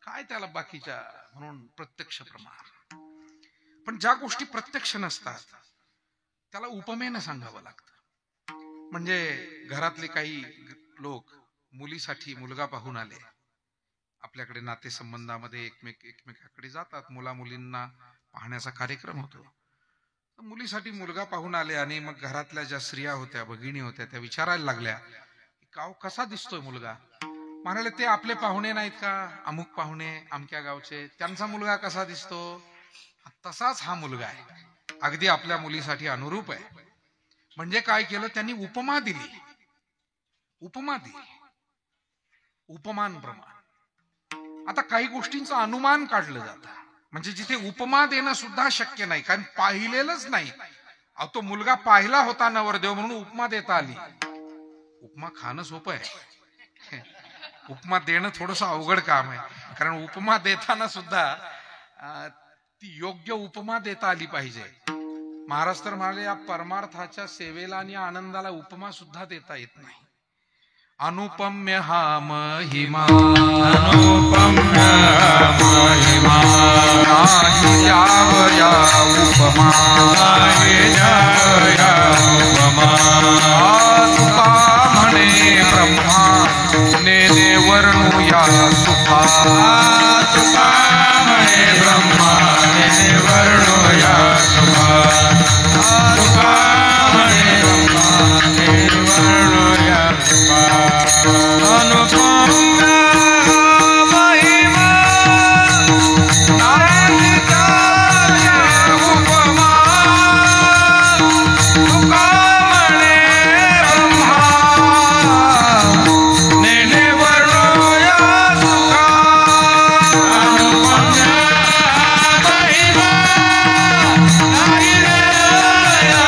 काय त्याला बाकीच्या, म्हणून प्रत्यक्ष प्रमाण. पण ज्या गोष्टी प्रत्यक्ष नसतात त्याला उपमेनं सांगावं लागतं. म्हणजे घरातले काही लोक मुलीसाठी मुलगा पाहून आले, आपल्याकडे नातेसंबंधामध्ये एकमेकाकडे जातात, मुला मुलींना पाहण्याचा कार्यक्रम होतो. मुलीसाठी मुलगा पाहून आले आणि मग घरातल्या ज्या स्त्रिया होत्या, भगिनी होत्या, त्या विचारायला लागल्या गाव कसा दिसतोय मुलगा. म्हणाले ते आपले पाहुणे नाहीत का, अमुक पाहुणे अमक्या गावचे, त्यांचा मुलगा कसा दिसतो, तसाच हा मुलगा आहे, अगदी आपल्या मुलीसाठी अनुरूप आहे. म्हणजे काय केलं त्यांनी, उपमा दिली, उपमान प्रमाण. आता काही गोष्टींचं अनुमान काढलं जातं, म्हणजे जिथे उपमा देणं सुद्धा शक्य नाही, कारण पाहिलेलंच नाही. तो मुलगा पाहिला होता नवरदेव म्हणून उपमा देता आली. उपमा खाणं सोपं आहे, उपमा देणं थोडंसं अवघड काम आहे. कारण उपमा देताना सुद्धा ती योग्य उपमा देता आली पाहिजे. महाराज तर म्हणाले या परमार्थाच्या सेवेला आणि आनंदाला उपमा सुद्धा देता येत नाही. अनुपम्य हा महिमा, अनुपम्य महिमा, नाही द्यावया उपमा, नाही द्यावया उपमा. तुका म्हणे ब्रह्मा, नेने वर्णूया सुखा, तुका म्हणे ब्रह्मा, नेने वर्णूया सुखा, तुका म्हणे ब्रह्मा, नेने वर्णूया सुखा. अनुपम्य महिमा, नाही द्यावया उपमा, तुका म्हणे ब्रह्मा, नेने वर्णूया सुखा. अनुपम्य महिमा, नाही द्यावया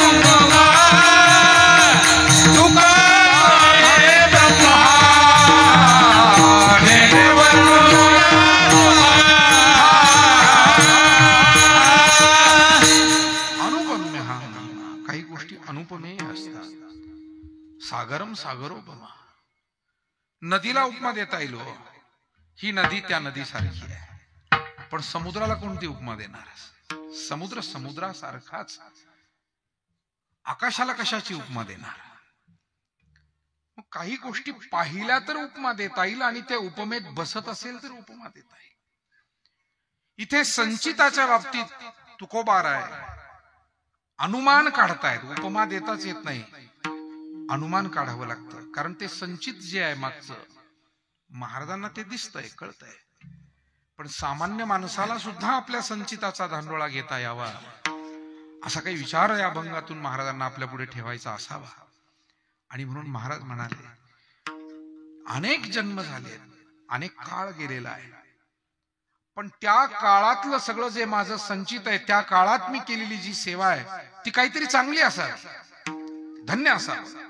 उपमा, तुका सागरम सागरोपमा. नदीला उपमा देता येईल, ही नदी त्या नदीसारखी आहे, पण समुद्राला कोणती उपमा देणार. समुद्र समुद्रासारखाच, आकाशाला कशाची उपमा देणार. मग काही गोष्टी पाहिल्या तर उपमा देता येईल आणि त्या उपमेत बसत असेल तर उपमा देता येईल. इथे संचिताच्या बाबतीत तुकोबार आहे, अनुमान काढतायत, उपमा देताच येत नाही, अनुमान काढावं लागतं. कारण ते संचित जे आहे मागचं, महाराजांना ते दिसतंय, कळतंय, पण सामान्य माणसाला सुद्धा आपल्या संचिताचा धांडोळा घेता यावा असा काही विचार या अभंगातून महाराजांना आपल्या पुढे ठेवायचा असावा. आणि म्हणून महाराज म्हणाले अनेक जन्म झाले, अनेक काळ गेलेला आहे, पण त्या काळातलं सगळं जे माझं संचित आहे, त्या काळात मी केलेली जी सेवा आहे ती काहीतरी चांगली असावी, धन्य असावं.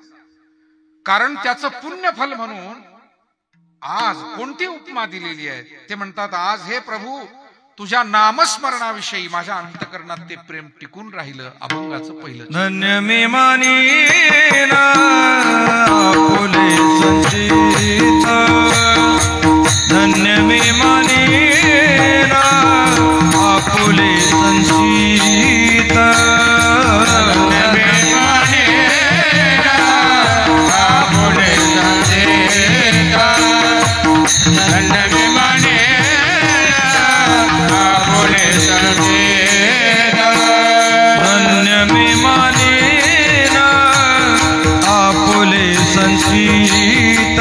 कारण त्याचं पुण्यफल म्हणून आज कोणती उपमा दिलेली आहे, ते म्हणतात आज हे प्रभू तुझ्या नामस्मरणाविषयी माझ्या अंतकरणात ते प्रेम टिकून राहिलं. अभंगाचं पहिलं. धन्य मी मानीन आपुले संचित, धन्य मी मानीन आपुले संचित, धन्य मी मानीन आपुले संचित, धन्य मी मानीन आपुले संचित, धन्य मी मानीन आपुले संचित,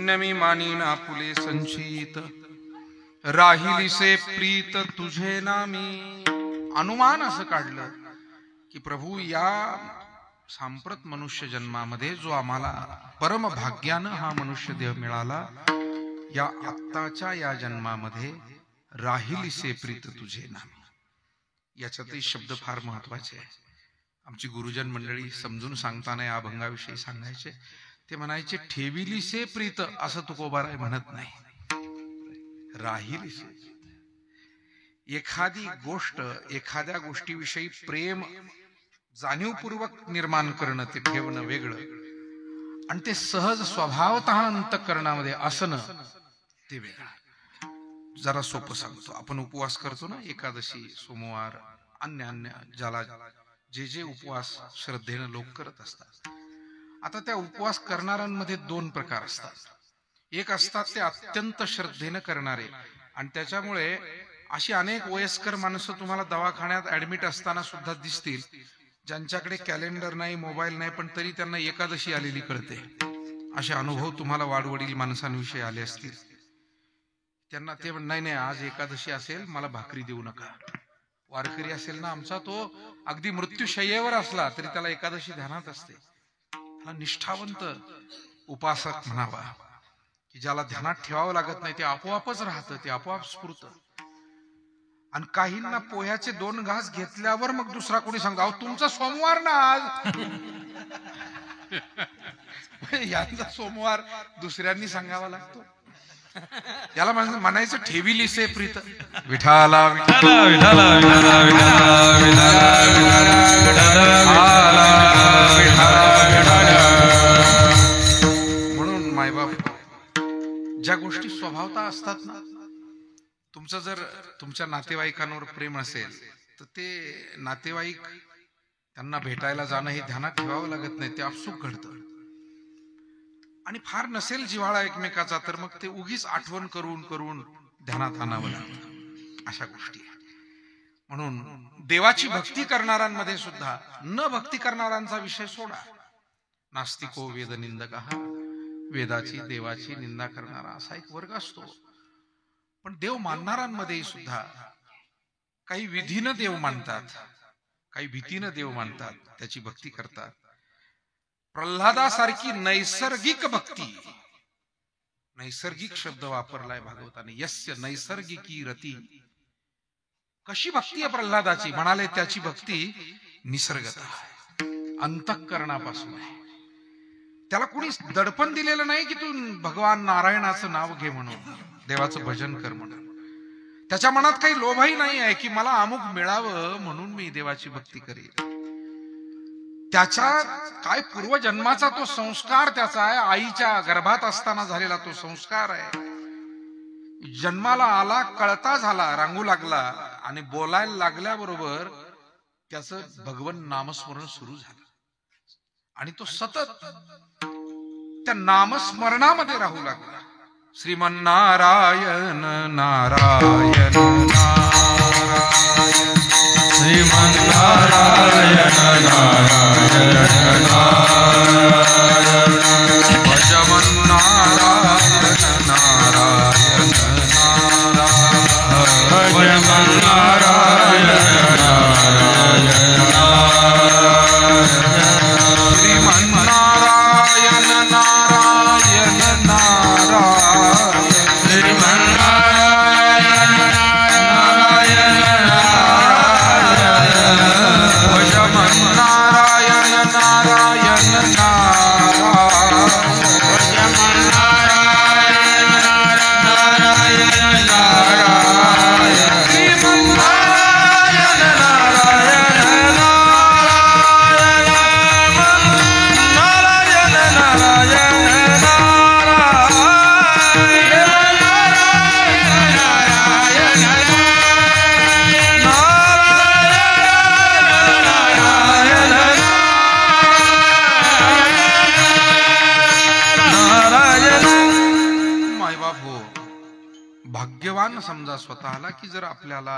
धन्य मी मानीन आपुले संचित, राहिलीसे प्रीत तुझे नामी. अनुमान असं काढलं की प्रभू या सांप्रत मनुष्य जन्मामध्ये जो आम्हाला परम भाग्यानं हा मनुष्य देह मिळाला, या आत्ताच्या या जन्मामध्ये राहिलीसे प्रीत तुझे नामी. याच्यातही शब्द फार महत्वाचे आहे. आमची गुरुजन मंडळी समजून सांगताना या अभंगाविषयी सांगायचे, ते म्हणायचे ठेविलीसे प्रीत असं तुकोबाराय म्हणत नाही, राहिलीसे. एखादी गोष्ट, एखाद्या गोष्टीविषयी प्रेम जाणीवपूर्वक निर्माण करणं, ते ठेवणं वेगळं, आणि ते सहज स्वभावतः अंतःकरणामध्ये असणं ते वेगळं. जरा सोपं सांगतो. आपण उपवास करतो ना, एकादशी, सोमवार, अन्य अन्य ज्याला जे जे उपवास श्रद्धेनं लोक करत असतात. आता त्या उपवास करणाऱ्यांमध्ये दोन प्रकार असतात. एक असतात ते अत्यंत श्रद्धेनं करणारे, आणि त्याच्यामुळे अशी अनेक वयस्कर माणसं तुम्हाला दवाखान्यात ऍडमिट असताना सुद्धा दिसतील, ज्यांच्याकडे कॅलेंडर नाही, मोबाईल नाही, पण तरी त्यांना एकादशी आलेली कळते. असे अनुभव तुम्हाला वाडवडील माणसांविषयी आले असतील. त्यांना ते नाही नाही आज एकादशी असेल, मला भाकरी देऊ नका. वारकरी असेल ना आमचा, तो अगदी मृत्यूशय्येवर असला तरी त्याला एकादशी ध्यानात असते. त्याला निष्ठावंत उपासक म्हणावा, की ज्याला ध्यानात ठेवावं लागत नाही, ते आपोआपच राहतं, ते आपोआप स्फुरतं. आणि काहींना पोह्याचे 2 घास घेतल्यावर मग दुसरा कोणी सांगतो, अहो तुमचा सोमवार ना आज. यांचा सोमवार दुसऱ्यांनी सांगावा लागतो. याला म्हणायचं ठेविलीसे प्रीत. विठाला विठाला विठाला विठाला म्हणून मायबाप, ज्या गोष्टी स्वभावता असतात ना, तुमचं जर तुमच्या नातेवाईकांवर प्रेम असेल तर ते नातेवाईक त्यांना भेटायला जाणं हे ध्यानात ठेवावं लागत नाही, ते आपसूक घडतं. आणि फार नसेल जिव्हाळा एकमेकाचा तर मग ते उगीच आठवण करून करून ध्यानात आणावं लागतं. अशा गोष्टी. म्हणून देवाची भक्ती करणाऱ्यांमध्ये सुद्धा न भक्ती करणाऱ्यांचा विषय सोडा. नास्तिको वेद निंदकः, वेदाची देवाची निंदा करणारा असा एक वर्ग असतो. पण देव मानणाऱ्यांमध्ये सुद्धा काही विधीनं देव मानतात, काही भीतीनं देव मानतात, त्याची भक्ती करतात. प्रल्हादासारखी नैसर्गिक भक्ती, नैसर्गिक शब्द वापरलाय भागवताने, यस्य नैसर्गिकी रती. कशी भक्ती आहे प्रल्हादाची? म्हणाले त्याची भक्ती निसर्गत आहे, अंतःकरणापासून आहे. त्याला कुणी दडपण दिलेलं नाही की तू भगवान नारायणाचं नाव घे म्हणून, देवाचं भजन कर म्हणून. त्याच्या मनात काही लोभही नाही आहे की मला अमुक मिळावं म्हणून मी देवाची भक्ती करेन. त्याच्या काय पूर्वजन्माचा तो संस्कार त्याचा आहे, आईच्या गर्भात असताना झालेला तो संस्कार आहे. जन्माला आला, कळता झाला, रांगू लागला, आणि बोलायला लागल्याबरोबर त्याचं भगवन नामस्मरण सुरू झालं, आणि तो सतत त्या नामस्मरणामध्ये राहू लागला. श्रीमन्नारायण नारायण नारायण, श्रीमन्नारायण नारायण नारायण, भजमन्नारायण नारायण नारायण, भजमन्नारायण नारायण नारायण, श्रीमन्नारायण नारायण नारायण, श्रीमन्नारायण नारायण नारायण, भजमन्नारायण नारायण नारायण, भजमन्नारायण नारायण नारायण, श्रीमन्नारायण नारायण नारायण, नारायण भाग्यवान समजा स्वतःला की जर आपल्याला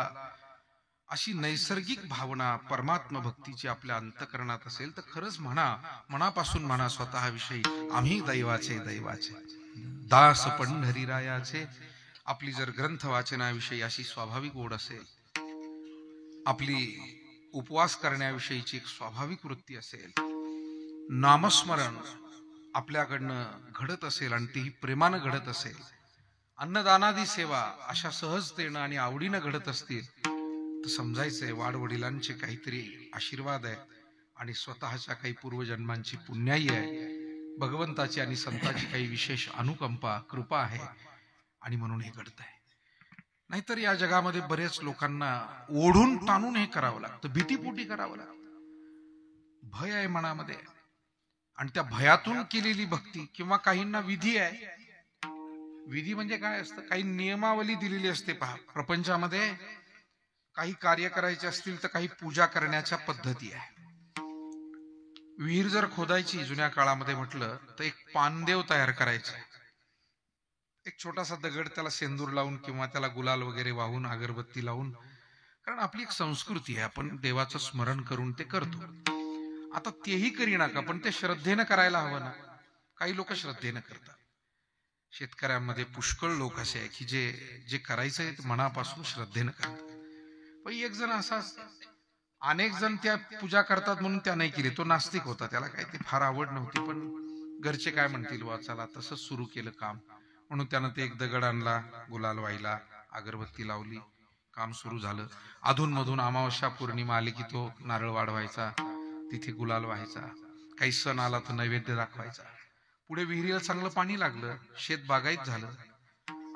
अशी नैसर्गिक भावना परमात्मा भक्तीची आपल्या अंतःकरणात असेल तर खरंच म्हणा, मनापासून म्हणा स्वतःविषयी, आम्ही दैवाचे दैवाचे. दास पंढरीरायाचे. आपली जर ग्रंथ वाचनाविषयी अशी स्वाभाविक ओढ असेल, आपली उपवास करण्याविषयीची एक स्वाभाविक वृत्ती असेल, नामस्मरण आपल्याकडनं घडत असेल आणि तीही प्रेमानं घडत असेल, अन्नदानादी सेवा अशा सहजतेनं आणि आवडीनं घडत असतील, तर समजायचंय वाडवडिलांचे काहीतरी आशीर्वाद आहे आणि स्वतःच्या काही पूर्वजन्मांची पुण्याई आहे, भगवंताची आणि संतांची काही विशेष अनुकंपा कृपा आहे आणि म्हणून हे घडत आहे. नाहीतर या जगामध्ये बरेच लोकांना ओढून ताणून हे करावं लागतं, भीतीपोटी करावं लागतं. भय आहे मनामध्ये आणि त्या भयातून केलेली भक्ती, किंवा काहींना विधी आहे. विधी म्हणजे काय असतं? काही नियमावली दिलेली असते. पहा, प्रपंचामध्ये काही कार्य करायचे असतील तर काही पूजा करण्याच्या पद्धती आहे. विहीर जर खोदायची जुन्या काळामध्ये म्हटलं तर एक पानदेव तयार करायचा. एक छोटासा दगड, त्याला सेंदूर लावून किंवा त्याला गुलाल वगैरे वाहून अगरबत्ती लावून, कारण आपली एक संस्कृती आहे, आपण देवाचं स्मरण करून ते करतो. आता तेही करी नका, पण ते श्रद्धेनं करायला हवं ना. काही लोक श्रद्धेनं करतात. शेतकऱ्यांमध्ये पुष्कळ लोक असे आहे की जे करायचंय मनापासून श्रद्धेनं करतात. पण एक जण असा, अनेक जण त्या पूजा करतात म्हणून त्या नाही केली, तो नास्तिक होता, त्याला काही ते फार आवड नव्हती, पण घरचे काय म्हणतील वा, चला तसंच सुरू केलं काम, म्हणून त्यानं ते एक दगड आणला, गुलाल वाहिला, अगरबत्ती लावली, काम सुरू झालं. अधून मधून अमावस्या पौर्णिमा आली की तो नारळ वाढवायचा, तिथे गुलाल व्हायचा, काही सण आला तर नैवेद्य दाखवायचा. पुढे विहिरीला चांगलं पाणी लागलं, शेत बागायत झालं,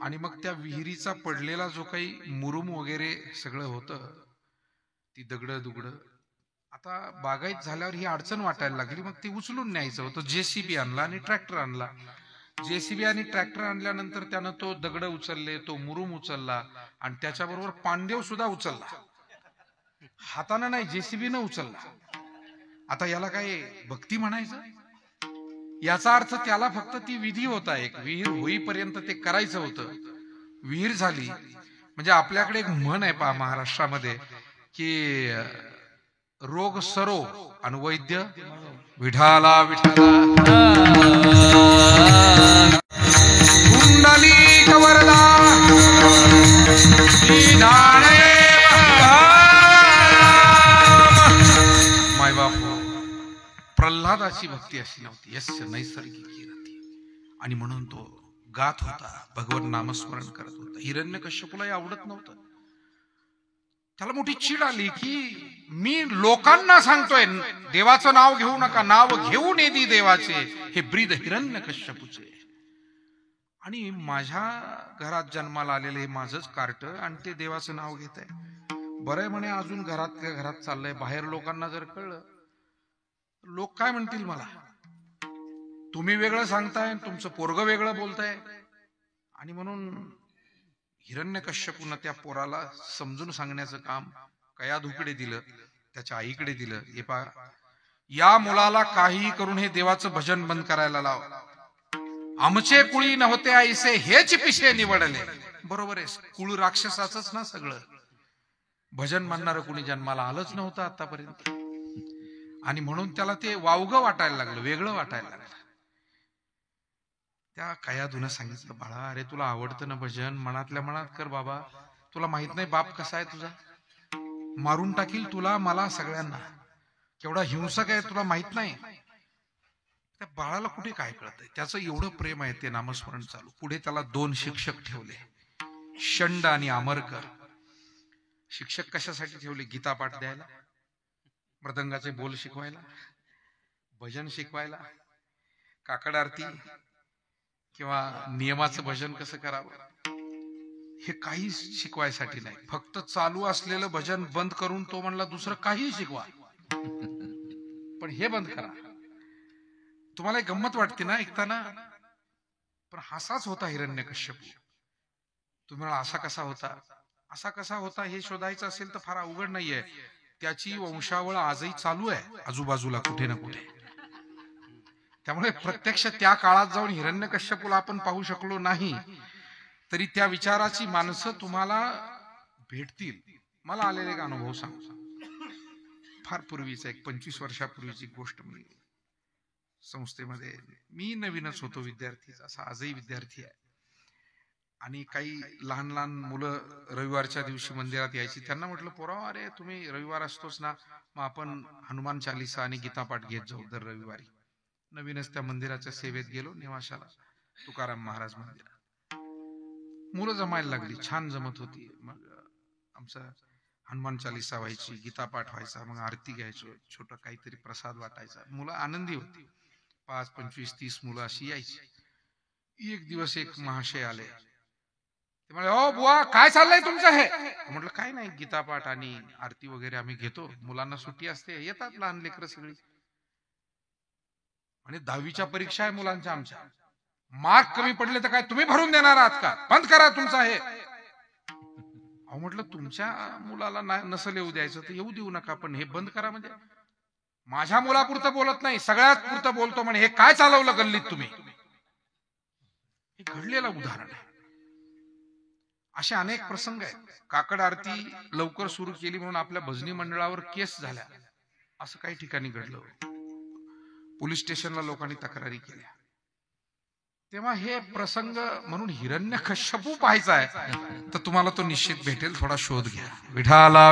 आणि मग त्या विहिरीचा पडलेला जो काही मुरुम वगैरे सगळं होतं, ती दगडं दुगडं, आता बागायत झाल्यावर ही अडचण वाटायला लागली. मग ती उचलून न्यायचं होतं. जेसीबी आणला आणि ट्रॅक्टर आणला. जेसीबी आणि ट्रॅक्टर आणल्यानंतर त्यानं तो दगड उचलले, तो मुरुम उचलला आणि त्याच्याबरोबर पांदेव सुद्धा उचलला. हाताने नाही, जेसीबीनं उचलला. आता याला काय भक्ती म्हणायचं? याचा अर्थ त्याला फक्त ती विधी होता, एक विहीर होईपर्यंत ते करायचं होतं. विहीर झाली म्हणजे, आपल्याकडे एक म्हण आहे पहा महाराष्ट्रामध्ये की रोग सरो आणि वैद्य विठाला विठाला. कुंडली कवरदा माय बापू, प्रल्हादाची भक्ती अशी नव्हती, यस्य नैसर्गिक कीर्ती, आणि म्हणून तो गात होता, भगवत नामस्मरण करत होता. हिरण्यकश्यपूलाही आवडत नव्हतं. त्याला मोठी चीड आली की मी लोकांना सांगतोय देवाचं नाव घेऊ नका, नाव घेऊ नेदी देवाचे, हे ब्रीद हिरण्यकश्यपूचे, आणि माझ्या घरात जन्माला आलेले हे माझंच कार्ट आणि ते देवाचं नाव घेत आहे. बरं म्हणे, अजून घरातल्या घरात चाललंय, बाहेर लोकांना जर कळलं, लोक काय म्हणतील मला? तुम्ही वेगळं सांगताय, तुमचं पोरगं वेगळं बोलताय. आणि म्हणून हिरण्यकश्यपूनं त्या पोराला समजून सांगण्याचं काम कयाधूकडे दिलं, त्याच्या आईकडे दिलं. हे पहा, या मुलाला काही करून हे देवाचं भजन बंद करायला लाव. आमचे कुळी नव्हते ऐसे हेच पिशे निवडले. बरोबर आहे, कुळ राक्षसाचंच ना सगळं. भजन म्हणणारं कुणी जन्माला आलंच नव्हतं आतापर्यंत, आणि म्हणून त्याला ते वावगं वाटायला लागलं, वेगळं वाटायला लागलं. त्या कयाधूनं सांगितलं, बाळा, अरे तुला आवडतं ना भजन, मनातल्या मनात कर बाबा. तुला माहित नाही बाप कसा आहे तुझा, मारून टाकील तुला, मला, सगळ्यांना. केवढा हिंसक आहे तुला माहित नाही. त्या बाळाला कुठे काय कळतंय? त्याचं एवढं प्रेम आहे, ते नामस्मरण चालू. पुढे त्याला 2 शिक्षक ठेवले, षंड आणि आमरकर. शिक्षक कशासाठी ठेवले? गीता पाठ द्यायला, मृदंगाचे बोल शिकवायला, भजन शिकवायला, काकड आरती किंवा नियमाचं भजन कसं करावं, हे काही शिकवायसाठी नाही. फक्त चालू असलेलं भजन बंद करून तो म्हणला दुसरं काही शिकवा, पण हे बंद करा. तुम्हाला एक गंमत वाटते ना ऐकताना, पण असाच होता हिरण्यकश्यपू. तुम्हाला असा कसा होता, असा कसा होता हे शोधायचं असेल तर फार अवघड नाहीये. त्याची वंशावळ आजही चालू आहे आजूबाजूला कुठे ना कुठे. त्यामुळे प्रत्यक्ष त्या काळात जाऊन हिरण्यकश्यपूला आपण पाहू शकलो नाही, तरी त्या विचाराची माणसं तुम्हाला भेटतील. मला आलेले एक अनुभव सांगतो. फार पूर्वीचा, एक 25 वर्षापूर्वीची गोष्ट. मी संस्थेमध्ये मी नवीनच होतो विद्यार्थी, असा आजही विद्यार्थी आहे. आणि काही लहान लहान मुलं रविवारच्या दिवशी मंदिरात यायची. त्यांना म्हटलं, पोराव अरे तुम्ही रविवार असतोच ना, मग आपण हनुमान चालिसा आणि गीतापाठ घेत जाऊ दर रविवारी. नवीनच त्या मंदिराच्या सेवेत गेलो, निवासाला, तुकाराम महाराज मंदिरात. मुलं जमायला लागली, छान जमत होती. मग आमचं हनुमान चालिसा व्हायची, गीतापाठ व्हायचा, मग आरती घ्यायचो, छोटं काहीतरी प्रसाद वाटायचा. मुलं आनंदी होती. 5, 25, 30 मुलं अशी यायची. एक दिवस एक महाशय आले. ते म्हणाले, ओ बुवा काय चाललंय तुमचं हे? म्हटलं काय नाही, गीतापाठ आणि आरती वगैरे आम्ही घेतो, मुलांना सुट्टी असते, येतात लहान लेकरं सगळी. आणि 10वीच्या परीक्षा आहे मुलांच्या आमच्या, मार्क कमी पडले तर काय तुम्ही भरून देणार आहात का? बंद करा तुमचा हे. अहो म्हटलं तुमच्या मुलाला नसल येऊ द्यायचं तर येऊ देऊ नका, पण हे बंद करा म्हणजे माझ्या मुलापुरतं बोलत नाही, सगळ्यात पुरतं बोलतो. म्हणे हे काय चालवलं गल्लीत तुम्ही? हे घडलेलं उदाहरण आहे. असे अनेक प्रसंग आहेत. काकड आरती लवकर सुरू केली म्हणून आपल्या भजनी मंडळावर केस झाल्या, असं काही ठिकाणी घडलं. पोलीस स्टेशनला लोकांनी तक्रारी केल्या. तेव्हा हे प्रसंग म्हणून हिरण्यकश्यपू पाहायचा आहे तर तुम्हाला तो निश्चित भेटेल. थोडा शोध घ्या. विठाला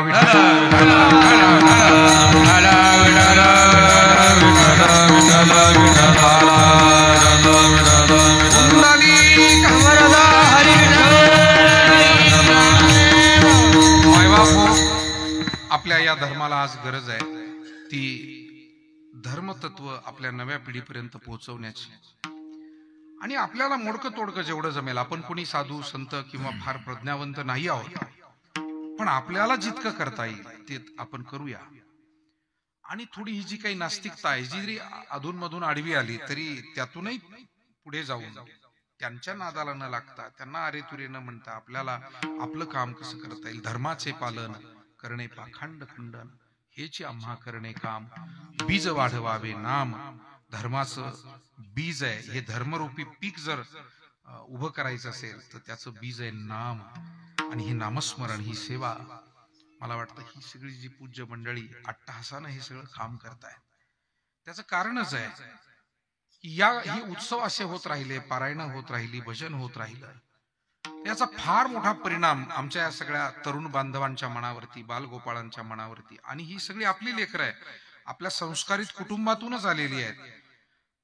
आपल्या या धर्माला आज गरज आहे ती धर्मतत्व आपल्या नव्या पिढीपर्यंत पोहोचवण्याची. आणि आपल्याला मोडकं तोडकं जेवढं जमेल, आपण कोणी साधू संत किंवा फार प्रज्ञावंत नाही आहोत, पण आपल्याला जितकं करता येईल ते आपण करूया. आणि थोडी ही जी काही नास्तिकता आहे, जी जरी अधूनमधून आडवी आली तरी त्यातूनही पुढे जाऊन त्यांच्या नादाला न लागता, त्यांना अरे तुरे न म्हणता आपल्याला आपलं काम कसं करता येईल. धर्माचे पालन करणे पाखंड खंडन, हेची आम्हा करणे काम. बीज वाढवावे नाम, धर्माचं बीज आहे. हे धर्मरूपी पीक जर उभं करायचं असेल तर त्याचं बीज आहे नाम. आणि हे नामस्मरण, ही सेवा, मला वाटतं ही सगळी जी पूज्य मंडळी अट्टहासानं हे सगळं काम करतायत त्याचं कारणच आहे की ही उत्सव असे होत राहिले, पारायणं होत राहिली, भजन होत राहिलं, याचा फार मोठा परिणाम आमच्या या सगळ्या तरुण बांधवांच्या मनावरती, बालगोपाळांच्या मनावरती. आणि ही सगळी आपली लेकरं आहे, आपल्या संस्कारित कुटुंबातूनच आलेली आहेत.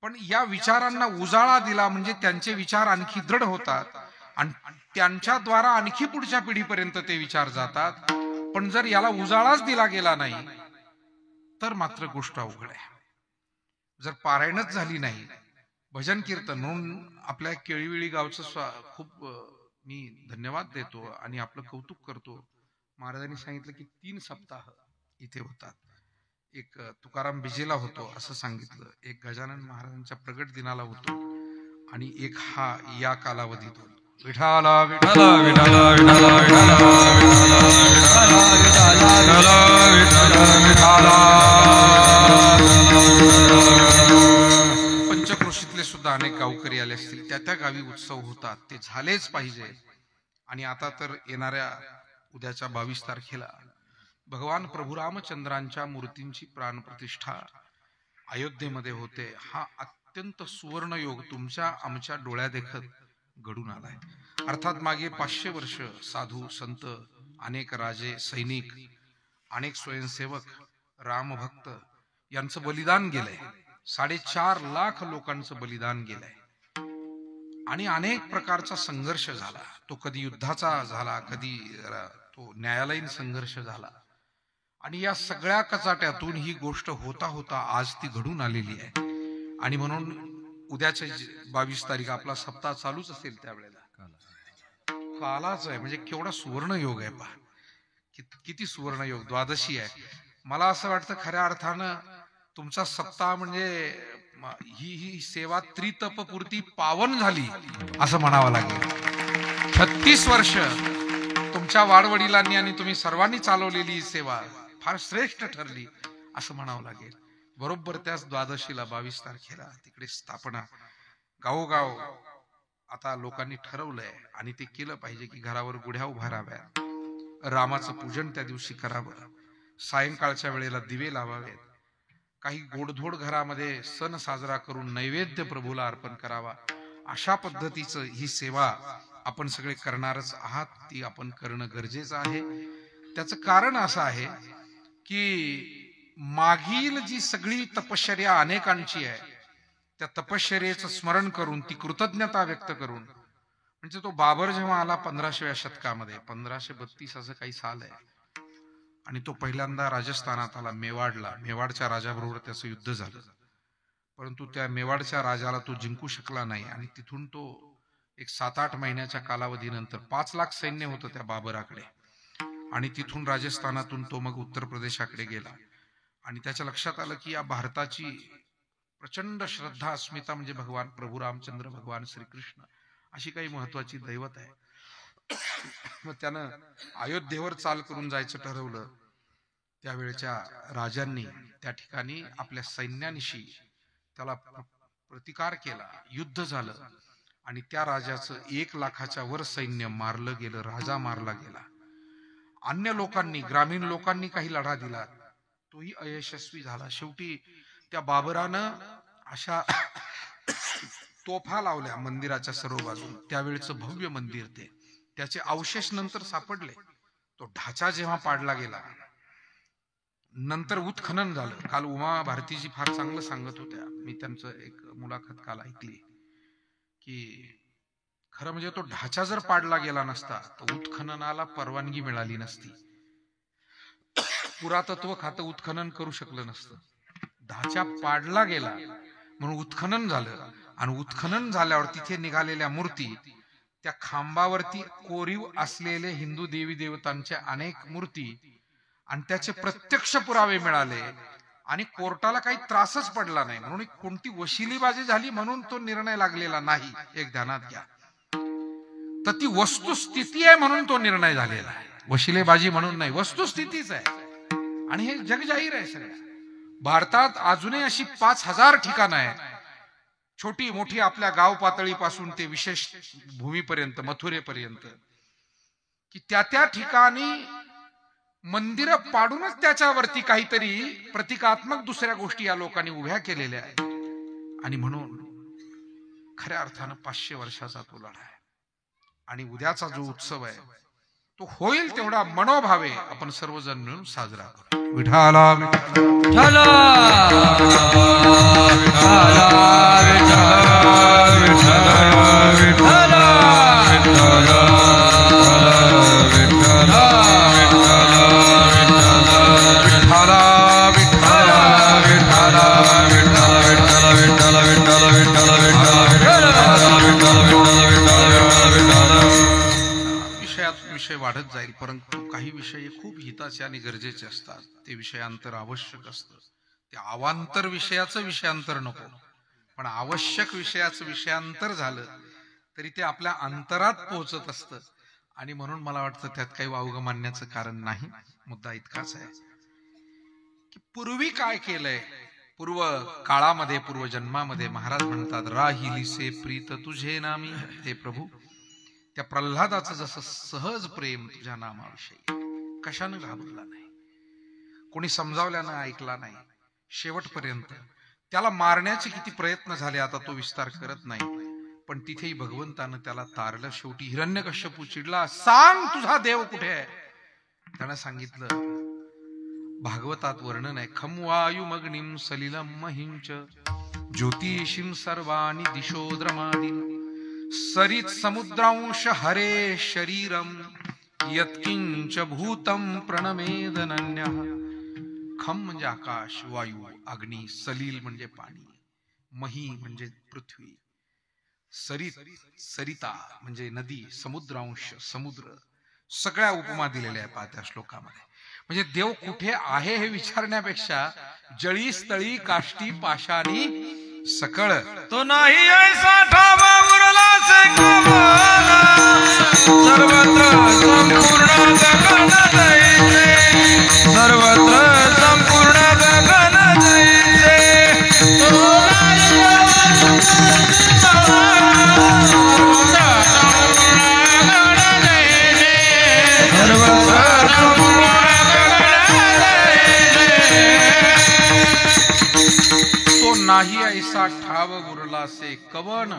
पण या विचारांना उजाळा दिला म्हणजे त्यांचे विचार आणखी दृढ होतात आणि त्यांच्या द्वारा आणखी पुढच्या पिढीपर्यंत ते विचार जातात. पण जर याला उजाळाच दिला गेला नाही तर मात्र गोष्ट अवघड आहे. जर पारायणच झाली नाही, भजन कीर्तन म्हणून आपल्या केळीविळी गावचं खूप मी धन्यवाद देतो आणि आपलं कौतुक करतो. महाराजांनी सांगितलं की 3 सप्ताह इथे होतात. एक तुकाराम बिजेला होतो असं सांगितलं, एक गजानन महाराजांच्या प्रगट दिनाला होतो आणि एक हा या कालावधीत होतो. विठाला विठाला विठाला विठाला विठाला. पंचक्रोशीतले सुद्धा अनेक गावकरी आले असतील, त्या गावी उत्सव होतात, ते झालेच पाहिजे. आणि आता तर येणाऱ्या उद्याच्या 22 तारखेला भगवान प्रभू रामचंद्रांच्या मूर्तींची प्राणप्रतिष्ठा अयोध्येमध्ये होते. हा अत्यंत सुवर्ण योग तुमच्या आमच्या डोळ्या देखत घडून आलाय. अर्थात मागे 500 वर्ष साधू संत, अनेक राजे, सैनिक, अनेक स्वयंसेवक, रामभक्त यांचं बलिदान गेलंय. 4.5 लाख लोकांचं बलिदान गेलंय. आणि अनेक प्रकारचा संघर्ष झाला. तो कधी युद्धाचा झाला, कधी तो न्यायालयीन संघर्ष झाला. आणि या सगळ्या कचाट्यातून ही गोष्ट होता होता आज ती घडून आलेली आहे. आणि म्हणून उद्याच्या 22 तारीख आपला सप्ताह चालूच असेल त्यावेळेला कालाच आहे. म्हणजे केवढा सुवर्ण योग आहे पहा, किती सुवर्ण योग. द्वादशी आहे. मला असं वाटतं खऱ्या अर्थानं तुमचा सप्ताह म्हणजे ही सेवा त्रितपपूर्ती पावन झाली असं म्हणावं लागेल. 36 वर्ष तुमच्या वाडवडिलांनी आणि तुम्ही सर्वांनी चालवलेली ही सेवा फार श्रेष्ठ ठरली असं म्हणावं लागेल. बरोबर त्याच द्वादशीला 22 तारखेला तिकडे स्थापना, गावोगाव आता लोकांनी ठरवलंय आणि ते केलं पाहिजे की घरावर गुढ्या उभा राहाव्यात, रामाचं पूजन त्या दिवशी करावं, सायंकाळच्या वेळेला दिवे लावावेत. काही गोडधोड घरामध्ये सण साजरा करून नैवेद्य प्रभूला अर्पण करावा, अशा पद्धतीचं ही सेवा आपण सगळे करणारच आहात, ती आपण करणं गरजेचं आहे. त्याचं कारण असं आहे की मागील जी सगळी तपश्चर्या अनेकांची आहे, त्या तपश्चर्येचं स्मरण करून ती कृतज्ञता व्यक्त करून, म्हणजे तो बाबर जेव्हा आला 1500व्या शतकामध्ये, 1532 असं काही साल आहे, आणि तो पहिल्यांदा राजस्थानात आला, मेवाडला. मेवाडच्या राजाबरोबर त्याचं युद्ध झालं, परंतु त्या मेवाडच्या राजाला तो जिंकू शकला नाही. आणि तिथून तो एक 7-8 महिन्याच्या कालावधीनंतर 5 लाख सैन्य होतं त्या बाबराकडे, आणि तिथून राजस्थानातून तो मग उत्तर प्रदेशाकडे गेला. आणि त्याच्या लक्षात आलं की या भारताची प्रचंड श्रद्धा अस्मिता म्हणजे भगवान प्रभू रामचंद्र, भगवान श्रीकृष्ण अशी काही महत्वाची दैवत आहे. मग त्यानं अयोध्येवर चाल करून जायचं ठरवलं. त्यावेळच्या राजांनी त्या ठिकाणी आपल्या सैन्यानिशी त्याला प्रतिकार केला, युद्ध झालं, आणि त्या राजाचं 1 लाखाच्या वर सैन्य मारलं गेलं, राजा मारला गेला. अन्य लोकांनी, ग्रामीण लोकांनी काही लढा दिला, तोही अयशस्वी झाला. शेवटी त्या बाबरानं अशा तोफा लावल्या मंदिराच्या सर्व बाजून. त्यावेळेचं भव्य मंदिर ते, त्याचे अवशेष नंतर सापडले. तो ढाचा जेव्हा पाडला गेला, नंतर उत्खनन झालं. काल उमा भारतीजी फार चांगलं सांगत होत्या, मी त्यांचं एक मुलाखत काल ऐकली, की खरं म्हणजे तो ढाचा जर पाडला गेला नसता तर उत्खननाला परवानगी मिळाली नसती, पुरातत्व खातं उत्खनन करू शकलं नसतं. ढाचा पाडला गेला म्हणून उत्खनन झालं, आणि उत्खनन झाल्यावर तिथे निघालेल्या मूर्ती, त्या खांबावरती कोरीव असलेले हिंदू देवी देवतांच्या अनेक मूर्ती, आणि त्याचे प्रत्यक्ष पुरावे मिळाले, आणि कोर्टाला काही त्रासच पडला नाही. म्हणून कोणती वशिलीबाजी झाली म्हणून तो निर्णय लागलेला नाही, एक ध्यानात घ्या. तर ती वस्तुस्थिती आहे म्हणून तो निर्णय झालेला आहे, वशिलेबाजी म्हणून नाही, वस्तुस्थितीच आहे. आणि हे जग जाहीर आहे सगळ्या भारतात. अजूनही अशी 5000 ठिकाणं आहेत, छोटी मोठी, आपल्या गाव पातळीपासून ते विशेष भूमीपर्यंत, मथुरेपर्यंत, की त्या ठिकाणी मंदिरं पाडूनच त्याच्यावरती काहीतरी प्रतिकात्मक दुसऱ्या गोष्टी या लोकांनी उभ्या केलेल्या आहेत. आणि म्हणून खऱ्या अर्थानं 500 वर्षाचा तो लढा आहे. आणि उद्याचा जो उत्सव आहे तो होईल तेवढा मनोभावे आपण सर्वजण मिळून साजरा करू. विठाला विठाला विषय वाढत जाईल, परंतु काही विषय खूप हिताचे आणि गरजेचे असतात, ते विषयांतर आवश्यक असतं. ते अवांतर विषयाचं विषयांतर नको, पण आवश्यक विषयाचं विषयांतर झालं तरी ते आपल्या अंतरात पोहोचत असतं. आणि म्हणून मला वाटतं त्यात काही वावगं मानण्याचं कारण नाही. मुद्दा इतकाच आहे की पूर्वी काय केलंय, पूर्व काळामध्ये, पूर्व जन्मामध्ये महाराज म्हणतात, राहिलीसे प्रीत तुझे नामी. हे प्रभू, त्या प्रल्हादाचं जसं सहज प्रेम तुझ्या नामाविषयी, कशानं घाबरला नाही, कोणी समजावल्यानं ऐकला नाही शेवटपर्यंत. त्याला मारण्याचे किती प्रयत्न झाले, आता तो विस्तार करत नाही, पण तिथेही भगवंतानं त्याला तारलं. शेवटी हिरण्यकश्यपू चिडला, सांग तुझा देव कुठे आहे. त्यानं सांगितलं, भागवतात वर्णन आहे, खम वायुमग्निम सलिलम महिंच ज्योतिषीम सर्वाणि दिशो द्रमादिन सरित समुद्रांश हरे शरीरम यत्किंच भूतम प्रणमेदनन्यः. खम म्हणजे आकाश, वायू, अग्नी, सलील म्हणजे पाणी, मही म्हणजे पृथ्वी, सरित सरिता म्हणजे नदी, समुद्रांश समुद्र, सगळ्या उपमा दिलेल्या आहेत पाहत्या श्लोकामध्ये. म्हणजे देव कुठे आहे हे विचारण्यापेक्षा जळी स्थळी काष्टी पाशानी सकळ तो नाही ऐसा ठावा उरला से कमाला, सर्वत्र संपूर्ण गगन जैसे, सर्वत्र संपूर्ण गगन जैसे, ऐसा ठाव उरलासे कवन,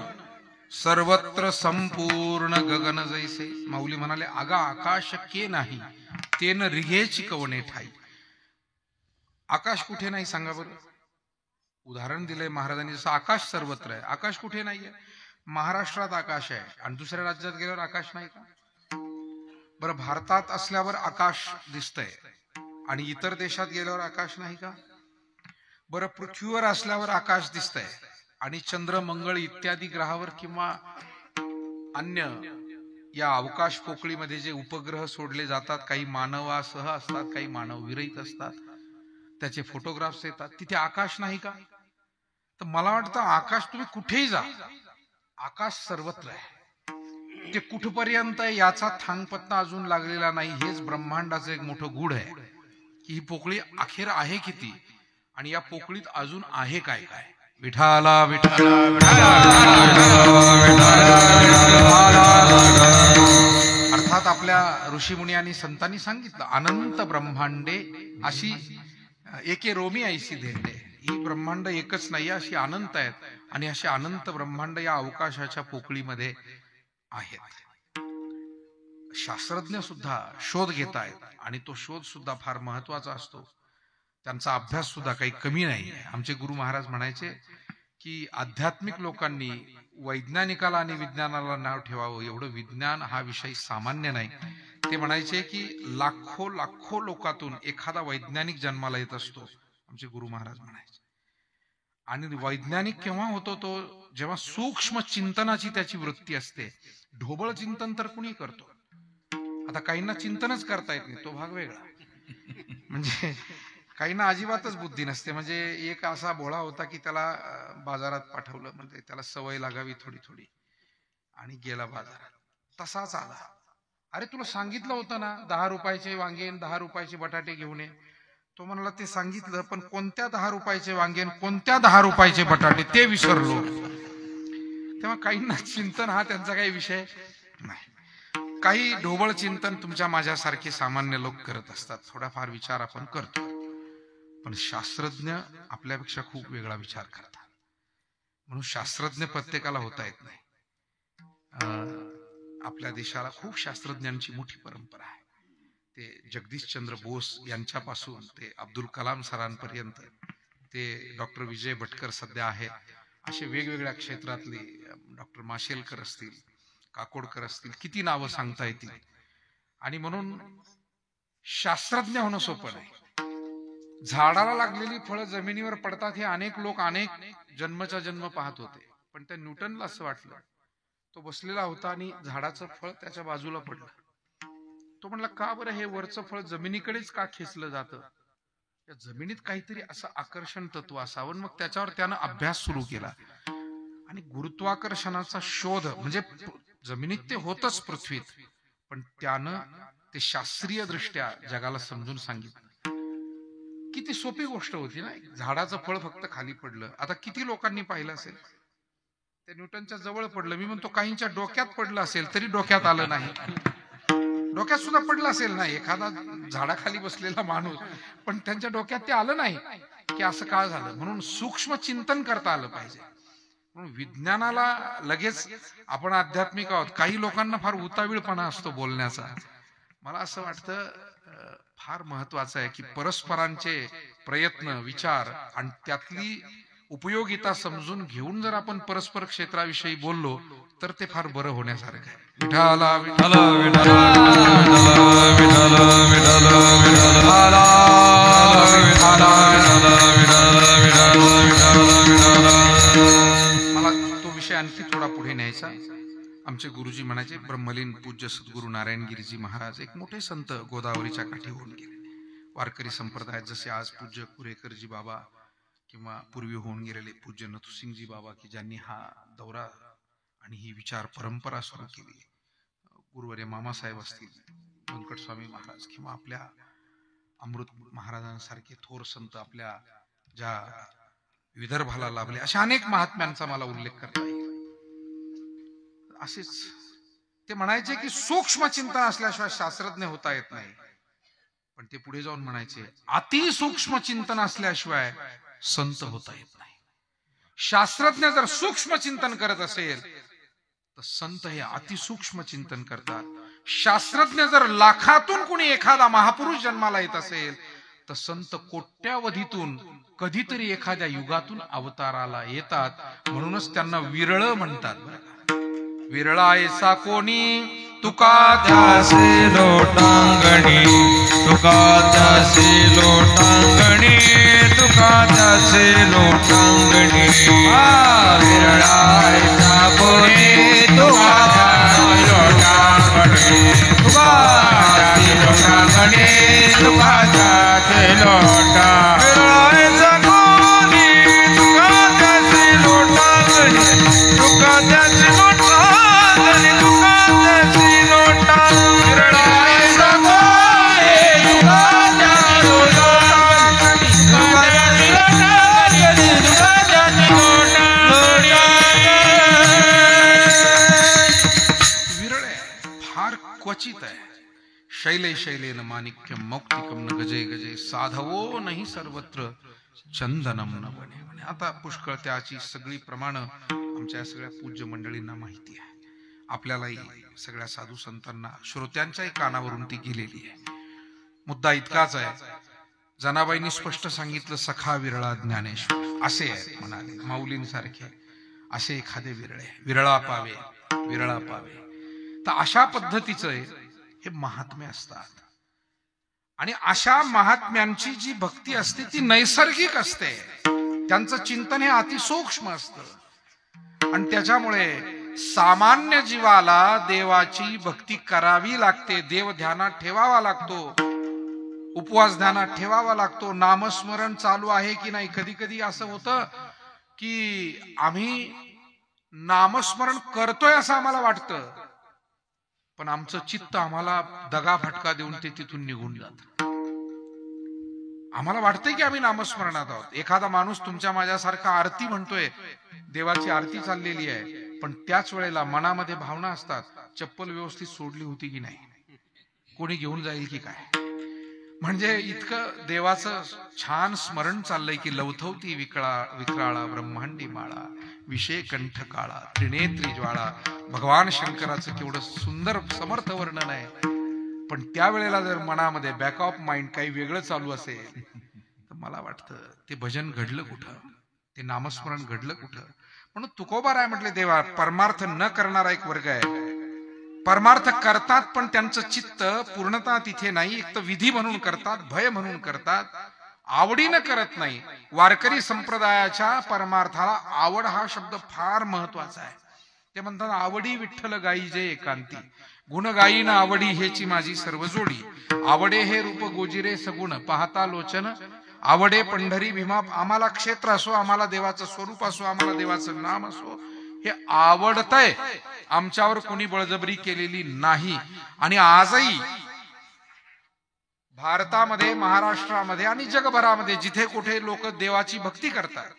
सर्वत्र संपूर्ण गगन जैसे. माऊली म्हणाले, अगा आकाश के नाही तेन रिघेची कवने ठाई. आकाश कुठे नाही सांगा बरं. उदाहरण दिलंय महाराजांनी, जसं आकाश सर्वत्र आहे. आकाश कुठे नाहीये? महाराष्ट्रात आकाश आहे आणि दुसऱ्या राज्यात गेल्यावर आकाश नाही का? बरं, भारतात असल्यावर आकाश दिसतंय आणि इतर देशात गेल्यावर आकाश नाही का? बरं, पृथ्वीवर असल्यावर आकाश दिसतंय आणि चंद्र, मंगळ इत्यादी ग्रहावर किंवा अन्य या अवकाश पोकळीमध्ये जे उपग्रह सोडले जातात, काही मानवासह असतात, काही मानव विरहित असतात, त्याचे फोटोग्राफ्स येतात, तिथे आकाश नाही का? तर मला वाटतं आकाश तुम्ही कुठेही जा, आकाश सर्वत्र आहे. ते कुठपर्यंत आहे याचा थांगपत्ता अजून लागलेला नाही. हेच ब्रह्मांडाचं एक मोठं गूढ आहे की ही पोकळी अखेर आहे किती आणि या पोकळीत अजून आहे काय काय. विठाला विठाला अर्थात आपल्या ऋषीमुनी आणि संतांनी सांगितलं, अनंत ब्रह्मांडे अशी एके रोमी ऐशी धेंडे. ही ब्रह्मांड एकच नाही, अशी अनंत आहेत आणि अशी अनंत ब्रह्मांड या अवकाशाच्या पोकळीमध्ये आहेत. शास्त्रज्ञ सुद्धा शोध घेत आहेत आणि तो शोध सुद्धा फार महत्वाचा असतो. त्यांचा अभ्यास सुद्धा काही कमी नाही. आमचे गुरु महाराज म्हणायचे की आध्यात्मिक लोकांनी वैज्ञानिकाला आणि विज्ञानाला नाव ठेवावं. एवढं विज्ञान हा विषय सामान्य नाही. ते म्हणायचे की लाखो लाखो लोकातून एखादा वैज्ञानिक जन्माला येत असतो, आमचे गुरु महाराज म्हणायचे. आणि वैज्ञानिक केव्हा होतो? तो जेव्हा सूक्ष्म चिंतनाची त्याची वृत्ती असते. ढोबळ चिंतन तर कुणी करतो. आता काहींना चिंतनच करता येत नाही, तो भाग वेगळा. म्हणजे काहींना अजिबातच बुद्धी नसते. म्हणजे एक असा भोळा होता की त्याला बाजारात पाठवलं, म्हणजे त्याला सवय लागावी थोडी थोडी, आणि गेला बाजारात. तसाच आला. अरे तुला सांगितलं होतं ना 10 रुपयाचे वांगे 10 रुपयाचे बटाटे घेऊन ये. तो म्हणाला ते सांगितलं, पण कोणत्या 10 रुपयाचे वांगे कोणत्या 10 रुपयाचे बटाटे ते विसरलो. तेव्हा काहींना चिंतन हा त्यांचा काही विषय नाही. काही ढोबळ चिंतन तुमच्या माझ्यासारखे सामान्य लोक करत असतात. थोडाफार विचार आपण करतो, पण शास्त्रज्ञ आपल्यापेक्षा खूप वेगळा विचार करतात. म्हणून शास्त्रज्ञ प्रत्येकाला होता येत नाही. आपल्या देशाला खूप शास्त्रज्ञांची मोठी परंपरा आहे. ते जगदीशचंद्र बोस यांच्यापासून ते अब्दुल कलाम सरांपर्यंत, ते डॉक्टर विजय भटकर सध्या आहेत, असे वेगवेगळ्या क्षेत्रातले डॉक्टर माशेलकर असतील, काकोडकर असतील, किती नावं सांगता येतील. आणि म्हणून शास्त्रज्ञ होणं सोपं नाही. झाडाला लागलेली फळं जमिनीवर पडतात हे अनेक लोक अनेक जन्मच्या जन्म पाहत होते, पण त्या न्यूटनला असं वाटलं. तो बसलेला होता आणि झाडाचं फळ त्याच्या बाजूला पडलं. तो म्हणला, का बरं हे वरचं फळ जमिनीकडेच का खेचलं जातं? या जमिनीत काहीतरी असं आकर्षण तत्व असावं. मग त्याच्यावर त्यानं अभ्यास सुरू केला आणि गुरुत्वाकर्षणाचा शोध, म्हणजे जमिनीत ते होतच पृथ्वीत, पण त्यानं ते शास्त्रीय दृष्ट्या जगाला समजून सांगितलं. किती सोपी गोष्ट होती ना. झाडाचं फळ फक्त खाली पडलं. आता किती लोकांनी पाहिलं असेल? ते न्यूटनच्या जवळ पडलं. मी म्हणतो काहींच्या डोक्यात पडलं असेल तरी डोक्यात आलं नाही. डोक्यात सुद्धा पडलं असेल ना एखादा झाडाखाली बसलेला माणूस, पण त्यांच्या डोक्यात ते आलं नाही की असं का झालं. म्हणून सूक्ष्म चिंतन करता आलं पाहिजे. म्हणून विज्ञानाला लगेच आपण आध्यात्मिक आहोत. काही लोकांना फार उतावीळपणा असतो बोलण्याचा. मला असं वाटतं फार महत्वाचं आहे की परस्परांचे प्रयत्न, विचार आणि त्यातली उपयोगिता समजून घेऊन जर आपण परस्पर क्षेत्राविषयी बोललो तर ते फार बरं होण्यासारखं आहे. विठाला विठाला विठाला विठाला विठाला विठाला मला तो विषय आणखी थोडा पुढे न्यायचा. आमचे गुरुजी म्हणायचे, ब्रह्मलीन पूज्य सद्गुरू नारायणगिरीजी महाराज एक मोठे संत गोदावरीच्या काठी होऊन गेले. वारकरी संप्रदायात जसे आज पूज्य कुरेकरजी बाबा किंवा पूर्वी होऊन गेलेले पूज्य नथुसिंगजी बाबा की ज्यांनी हा दौरा आणि ही विचार परंपरा सुरू केली, गुरुवर्य मामासाहेब असतील, व्यंकट स्वामी महाराज किंवा आपल्या अमृत महाराजांसारखे थोर संत आपल्या ज्या विदर्भाला लाभले, अशा अनेक महात्म्यांचा मला उल्लेख करता येईल. असेच ते म्हणायचे की सूक्ष्म चिंतन असल्याशिवाय शास्त्रज्ञ होता येत नाही. पण ते पुढे जाऊन म्हणायचे, अति सूक्ष्म चिंतन असल्याशिवाय संत होता येत नाही. शास्त्रज्ञ जर सूक्ष्म चिंतन करत असेल तर संत हे अतिसूक्ष्म चिंतन करतात. शास्त्रज्ञ जर लाखातून कुणी एखादा महापुरुष जन्माला येत असेल तर संत कोट्यावधीतून कधीतरी एखाद्या युगातून अवताराला येतात. म्हणूनच त्यांना विरळ म्हणतात. विरळा ऐसा कोणी तुका त्यासी लोटांगणी, तुका त्यासी लोटांगणी, तुका त्यासी लोटांगणी. विरळा ऐसा कोणी तुका त्यासी लोटांगणी, तुका त्यासी लोटांगणी, तुका त्यासी लोटा. विरळा ऐसा कोणी तुका त्यासी लोटांगणी, तुका त्यासी लोटांगणी, तुका त्यासी लोटा. विरळा ऐसा कोणी तुका त्यासी लोटांगणी, तुका त्यासी लोटांगणी, तुका त्यासी लोटा. विरळ आहे, फार क्वचित आहे. शैले शैलेन माणिक्यम मौक्तिकम न गजे गजे साधवो नाही सर्वत्र चंदनम न बने. आता पुष्कळ त्याची सगळी प्रमाण आमच्या सगळ्या पूज्य मंडळींना माहिती आहे. आपल्यालाही सगळ्या साधू संतांना श्रोत्यांच्याही कानावरून ती गेलेली आहे. मुद्दा इतकाच आहे, जनाबाईंनी स्पष्ट सांगितलं, सखा विरळा ज्ञानेश्वर असे आहे म्हणाले. माऊलींसारखे असे एखादे विरळे, विरळा पावे, विरळा पावे. तर अशा पद्धतीचं हे महात्म्य असतात. आणि अशा महात्म्यांची जी भक्ती असते ती नैसर्गिक असते. त्यांचं चिंतन हे अतिसूक्ष्म असतं आणि त्याच्यामुळे सामान्य जीवाला देवाची भक्ती करावी लागते. देव ध्यानात ठेवावा लागतो, उपवास ध्यानात ठेवावा लागतो, नामस्मरण चालू आहे की नाही. कधी कधी असं होतं की आम्ही नामस्मरण करतोय असं आम्हाला वाटतं, पण आमचं चित्त आम्हाला दगा फटका देऊन ते तिथून निघून जात. आम्हाला वाटतंय की आम्ही नामस्मरणात आहोत. एखादा माणूस तुमच्या माझ्यासारखा आरती म्हणतोय, देवाची आरती चाललेली आहे, पण त्याच वेळेला मनामध्ये भावना असतात, चप्पल व्यवस्थित सोडली होती की नाही, कोणी घेऊन जाईल की काय. म्हणजे इतकं देवाचं छान स्मरण चाललंय की लवथवती विक्राळा ब्रह्मांडी माळा, विषय कंठ काळा, त्रिनेत्री ज्वाळा. भगवान शंकराचं केवढं सुंदर समर्थ वर्णन आहे. पण त्यावेळेला जर मनामध्ये बॅक ऑफ माइंड काही वेगळं चालू असेल तर मला वाटतं ते भजन घडलं कुठं, ते नामस्मरण घडलं कुठं. म्हणून तुकोबाराय म्हटले, देवा परमार्थ न करणारा एक वर्ग आहे. परमार्थ करतात पण त्यांचं चित्त पूर्णता तिथे नाही. एक तर विधी म्हणून करतात, भय म्हणून करतात, आवडीनं करत नाही. वारकरी संप्रदायाच्या परमार्थाला आवड हा शब्द फार महत्वाचा आहे. ते म्हणतात, आवडी विठ्ठल गाई जे एकांती, गुण गायीन आवडी हेची माझी सर्व जोडी. आवडे हे रूप गोजिरे सगुण, पाहता लोचन आवडे पंढरी भीमा. आम्हाला क्षेत्र असो, आम्हाला देवाचं स्वरूप असो, आम्हाला देवाचं नाम असो, हे आवडतंय. आमच्यावर कोणी बळजबरी केलेली नाही. आणि आजही भारतामध्ये, महाराष्ट्रामध्ये आणि जगभरामध्ये जिथे कुठे लोक देवाची भक्ती करतात,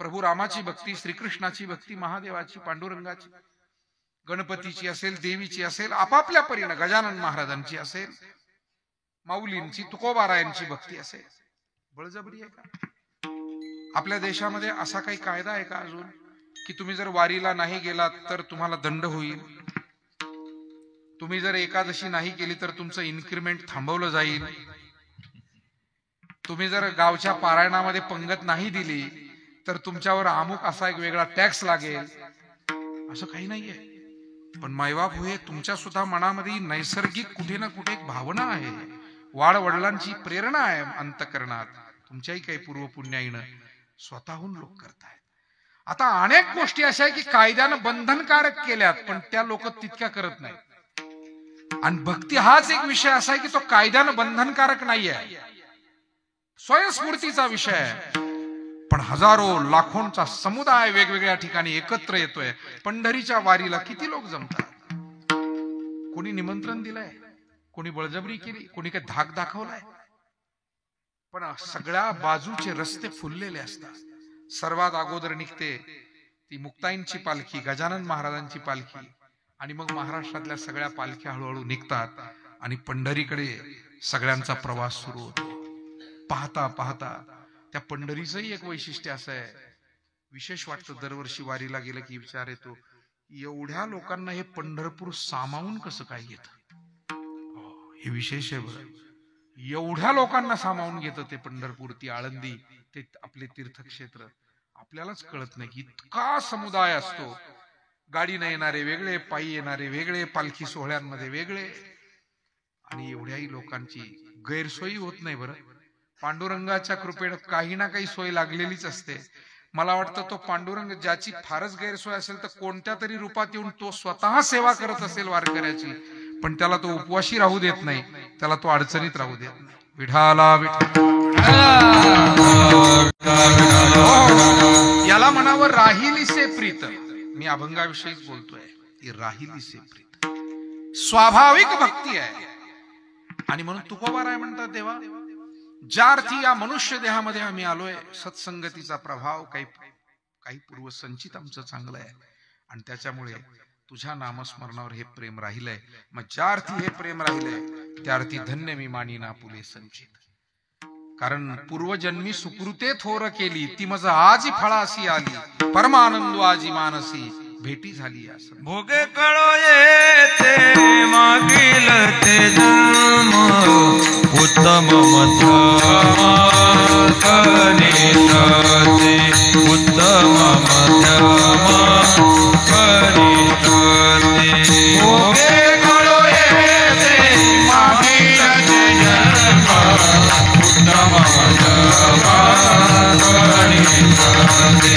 प्रभू रामाची भक्ती, श्रीकृष्णाची भक्ती, महादेवाची, पांडुरंगाची, गणपतीची असेल, देवीची असेल, आपापल्या परीनं, गजानन महाराजांची असेल, माऊलींची, तुकोबारायांची भक्ती असेल, बळजबरी आहे का? आपल्या देशामध्ये असा काही कायदा आहे का अजून की तुम्ही जर वारीला नाही गेलात तर तुम्हाला दंड होईल, तुम्ही जर एकादशी नाही केली तर तुमचं इन्क्रिमेंट थांबवलं जाईल, तुम्ही जर गावच्या पारायणामध्ये पंगत नाही दिली तर तुमच्यावर अमुक असा एक वेगळा टॅक्स लागेल, असं काही नाहीये. पण मायबाप होय, तुमच्या सुद्धा मनामध्ये नैसर्गिक कुठे ना कुठे एक भावना आहे, वाड वडिलांची प्रेरणा आहे अंतकरणात. तुमच्याही काही पूर्वपुण्याईनं स्वतःहून लोक करतायत. आता अनेक गोष्टी अशा आहे की कायद्यानं बंधनकारक केल्यात, पण त्या लोक तितक्या करत नाहीत. आणि भक्ती हाच एक विषय असा आहे की तो कायद्यानं बंधनकारक नाहीये, स्वयंस्फूर्तीचा विषय आहे. पण हजारो लाखोंचा समुदाय वेगवेगळ्या ठिकाणी एकत्र येतोय. पंढरीच्या वारीला किती लोक जमतात? कोणी निमंत्रण दिलंय, कोणी बळजबरी केली, कोणी काही धाक दाखवलाय, पण सगळ्या बाजूचे रस्ते फुललेले असतात. सर्वात अगोदर निघते ती मुक्ताईंची पालखी, गजानन महाराजांची पालखी, आणि मग महाराष्ट्रातल्या सगळ्या पालख्या हळूहळू निघतात आणि पंढरीकडे सगळ्यांचा प्रवास सुरू होतो. पाहता पाहता त्या पंढरीचंही एक वैशिष्ट्य असं आहे विशेष वाटतं दरवर्षी वारीला गेलं की विचार येतो, एवढ्या लोकांना हे पंढरपूर सामावून कसं काय घेत, हे विशेष आहे बरं. एवढ्या लोकांना सामावून घेतं ते पंढरपूर, ती आळंदी, ते आपले तीर्थक्षेत्र. आपल्यालाच कळत नाही की इतका समुदाय असतो. गाडीने येणारे वेगळे, पायी येणारे वेगळे, पालखी सोहळ्यांमध्ये वेगळे, आणि एवढ्याही लोकांची गैरसोयी होत नाही बरं. पांडुरंगाच्या कृपेने काही ना काही सोय लागलेलीच असते. मला वाटतं तो पांडुरंग ज्याची फारच गैरसोय असेल तर कोणत्या तरी रूपात येऊन तो स्वतः सेवा करत असेल वारकऱ्याची, पण त्याला तो उपवाशी राहू देत नाही, त्याला तो अडचणीत राहू देत नाही. विठाला याला म्हणावं राहिलीसे प्रीत. मी अभंगाविषयीच बोलतोय, ती राहिलीसे प्रीत स्वाभाविक भक्ती आहे. आणि म्हणून तुकोबाराय म्हणतात, देवा ज्या अर्थी या मनुष्य देहामध्ये आम्ही आलोय, सत्संगतीचा प्रभाव काही पूर्वसंचित आमचं चांगलं आहे, आणि त्याच्यामुळे तुझ्या नामस्मरणावर हे प्रेम राहिलंय. मग ज्या अर्थी हे प्रेम राहिलंय त्या अर्थी धन्य मी मानिना फुले संचित. कारण पूर्वजन्मी सुकृते थोर केली, ती मज आजी फळासी आली, परमानंद आजी मानसी भेटी झाली. असं भोगे कळो येते मागील ते जन्म, उत्तम मध्यमा कनिष्ठते, उत्तम मध्यमा कनिष्ठते. भोगे कळो येते मागील ते जन्म, उत्तम मध्यमा कनिष्ठते,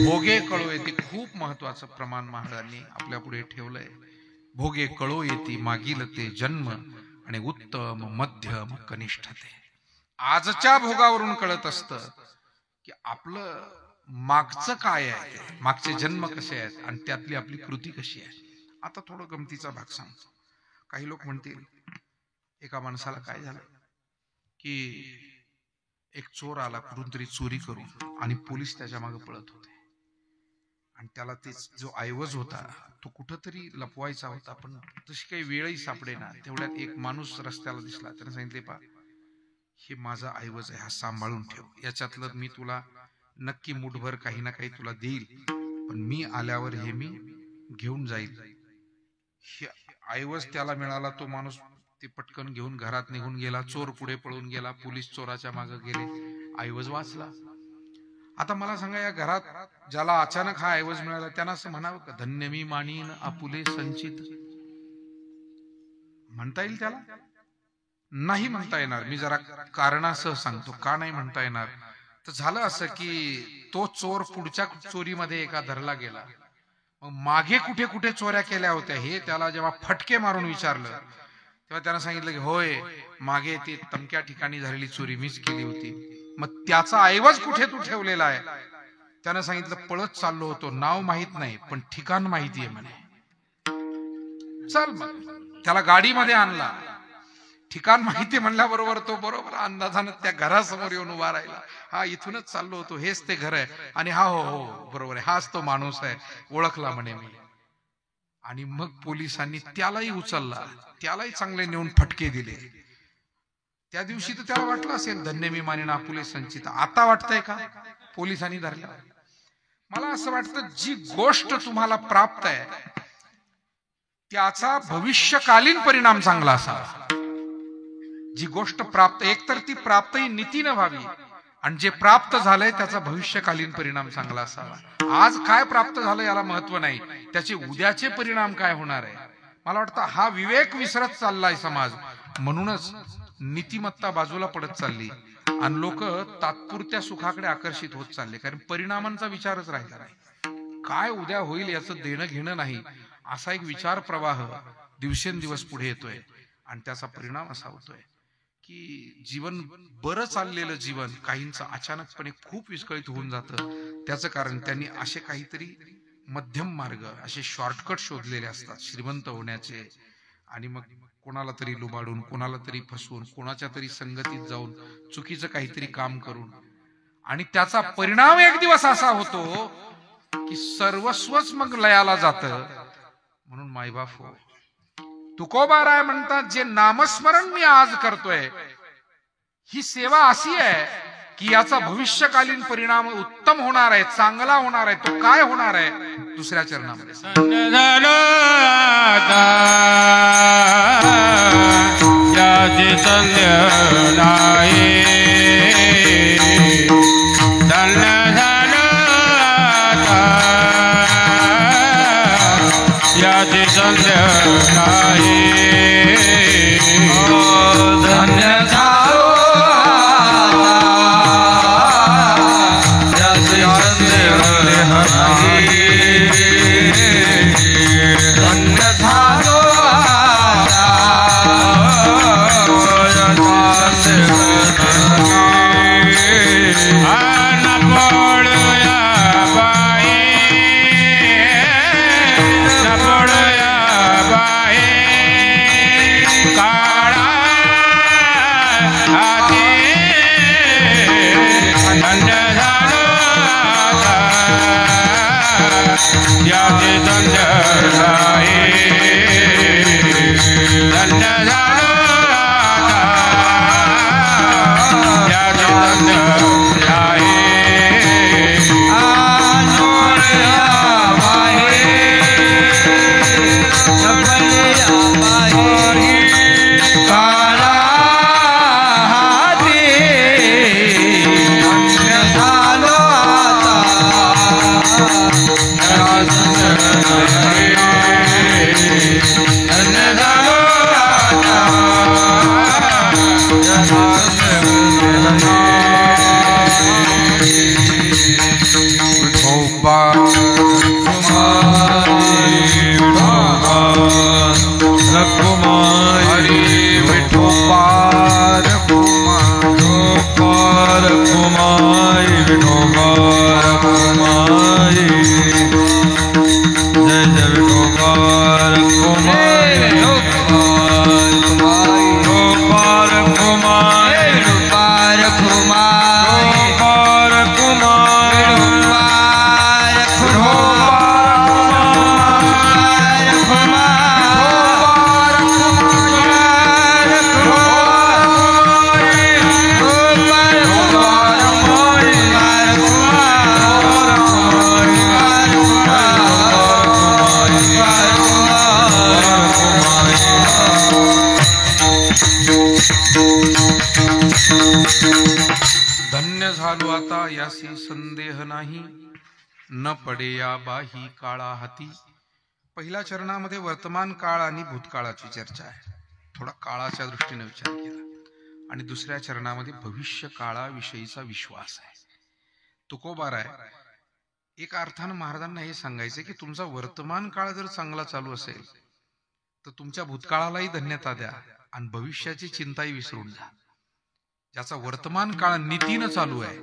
भोगे कळो येते खूप महत्वाचं प्रमाण महाराजांनी आपल्या पुढे ठेवलंय. भोगे कळो येते मागील ते जन्म, आणि उत्तम मध्यम कनिष्ठते. आजच्या भोगावरून कळत असतं की आपलं मागचं काय आहे, मागचे जन्म कसे आहेत, आणि त्यातली आपली कृती कशी आहे. आता थोडं गमतीचा भाग सांगतो. काही लोक म्हणतील, एका माणसाला काय झालं की एक चोर आला कुठून तरी चोरी करून, आणि पोलीस त्याच्या मागे पळत होते, आणि त्याला ते जो ऐवज होता तो कुठंतरी लपवायचा होता, पण तशी काही वेळही सापडेना. तेवढ्यात एक माणूस रस्त्याला दिसला. त्याने सांगितले, पा हे माझा ऐवज आहे, हा सांभाळून ठेव, याच्यातलं मी तुला नक्की मुठभर काही ना काही तुला देईल, पण मी आल्यावर हे मी घेऊन जाईल. हे ऐवज त्याला मिळाला. तो माणूस ते पटकन घेऊन घरात निघून गेला. चोर पुढे पळून गेला, पोलीस चोराच्या मागे गेले, ऐवज वाचला. आता मला सांगा, या घरात ज्याला अचानक हा ऐवज मिळाला त्यानं असं म्हणावं का, धन्य मी मानीन आपुले संचित? म्हणता येईल त्याला? नाही म्हणता येणार. मी जरा कारणासह सांगतो का नाही म्हणता येणार. तर झालं असं की तो चोर पुढच्या चोरीमध्ये एका धरला गेला. मग मागे कुठे कुठे चोऱ्या केल्या होत्या हे त्याला जेव्हा फटके मारून विचारलं, तेव्हा त्यानं सांगितलं की होय, मागे ती तमक्या ठिकाणी झालेली चोरी मीच केली होती. मग त्याचा ऐवज कुठे तू ठेवलेला आहे? त्यानं सांगितलं, पळत चाललो होतो, नाव माहित नाही पण ठिकाण माहिती आहे म्हणे. चल मग त्याला गाडीमध्ये आणला. ठिकाण माहिती म्हणल्याबरोबर तो बरोबर अंदाजानं त्या घरासमोर येऊन उभा राहिला. हा, इथूनच चाललो होतो, हेच ते घर आहे. आणि हा, हो हो बरोबर आहे, हाच तो माणूस आहे, ओळखला म्हणे मी. आणि मग पोलिसांनी त्यालाही उचलला, त्यालाही चांगले नेऊन फटके दिले. त्या दिवशी तर त्याला वाटलं असेल धन्य मी मानिन आपुले संचित. आता वाटतंय का पोलिसांनी धरला? मला असं वाटतं, जी गोष्ट तुम्हाला प्राप्त आहे त्याचा भविष्यकालीन परिणाम चांगला असावा. जी गोष्ट प्राप्त, एकतर ती प्राप्तही नीतीनं व्हावी, आणि जे प्राप्त झालंय त्याचा भविष्यकालीन परिणाम चांगला असावा. आज काय प्राप्त झालं याला महत्व नाही, त्याचे उद्याचे परिणाम काय होणार आहे. मला वाटतं हा विवेक विसरत चाललाय समाज. म्हणूनच नीतिमत्ता बाजूला पडत चालली आणि लोक तात्पुरत्या सुखाकडे आकर्षित होत चालले, कारण परिणामांचा विचारच राहिला नाही. काय उद्या होईल याचं देणं घेणं नाही, असा एक विचार प्रवाह दिवसेंदिवस पुढे येतोय. आणि त्याचा परिणाम असा होतोय की जीवन, बरं चाललेलं जीवन काहींचं अचानकपणे खूप विस्कळीत होऊन जातं. त्याचं कारण त्यांनी असे काहीतरी मध्यम मार्ग, असे शॉर्टकट शोधलेले असतात श्रीमंत होण्याचे. आणि मग कोणाला तरी लुबाडून, कोणाला तरी फसवून, कोणाच्या तरी संगतीत जाऊन चुकीचं काहीतरी काम करून, आणि त्याचा परिणाम एक दिवस असा होतो की सर्वस्वच मग लयाला जातं. म्हणून मायबाप हो, तुकोबाराय म्हणतात, जे नामस्मरण मी आज करतोय ही सेवा अशी आहे की याचा भविष्यकालीन परिणाम उत्तम होणार आहे, चांगला होणार आहे. तो काय होणार आहे? दुसऱ्या चरणामध्ये धन्य झालो आता यासी संदेह नाही, न पडे या बाही काळा हाती. पहिल्या चरणामध्ये वर्तमान काळ आणि भूतकाळाची चर्चा आहे, थोडा काळाच्या दृष्टीने विचार केला. आणि दुसऱ्या चरणामध्ये भविष्य काळाविषयीचा विश्वास आहे. तुकोबाराय एका अर्थानं महाराजांना हे सांगायचे की तुमचा वर्तमान काळ जर चांगला चालू असेल तर तुमच्या भूतकाळालाही धन्यता द्या आणि भविष्याची चिंताही विसरून जा. ज्याचा वर्तमान काळ नीतीनं चालू आहे,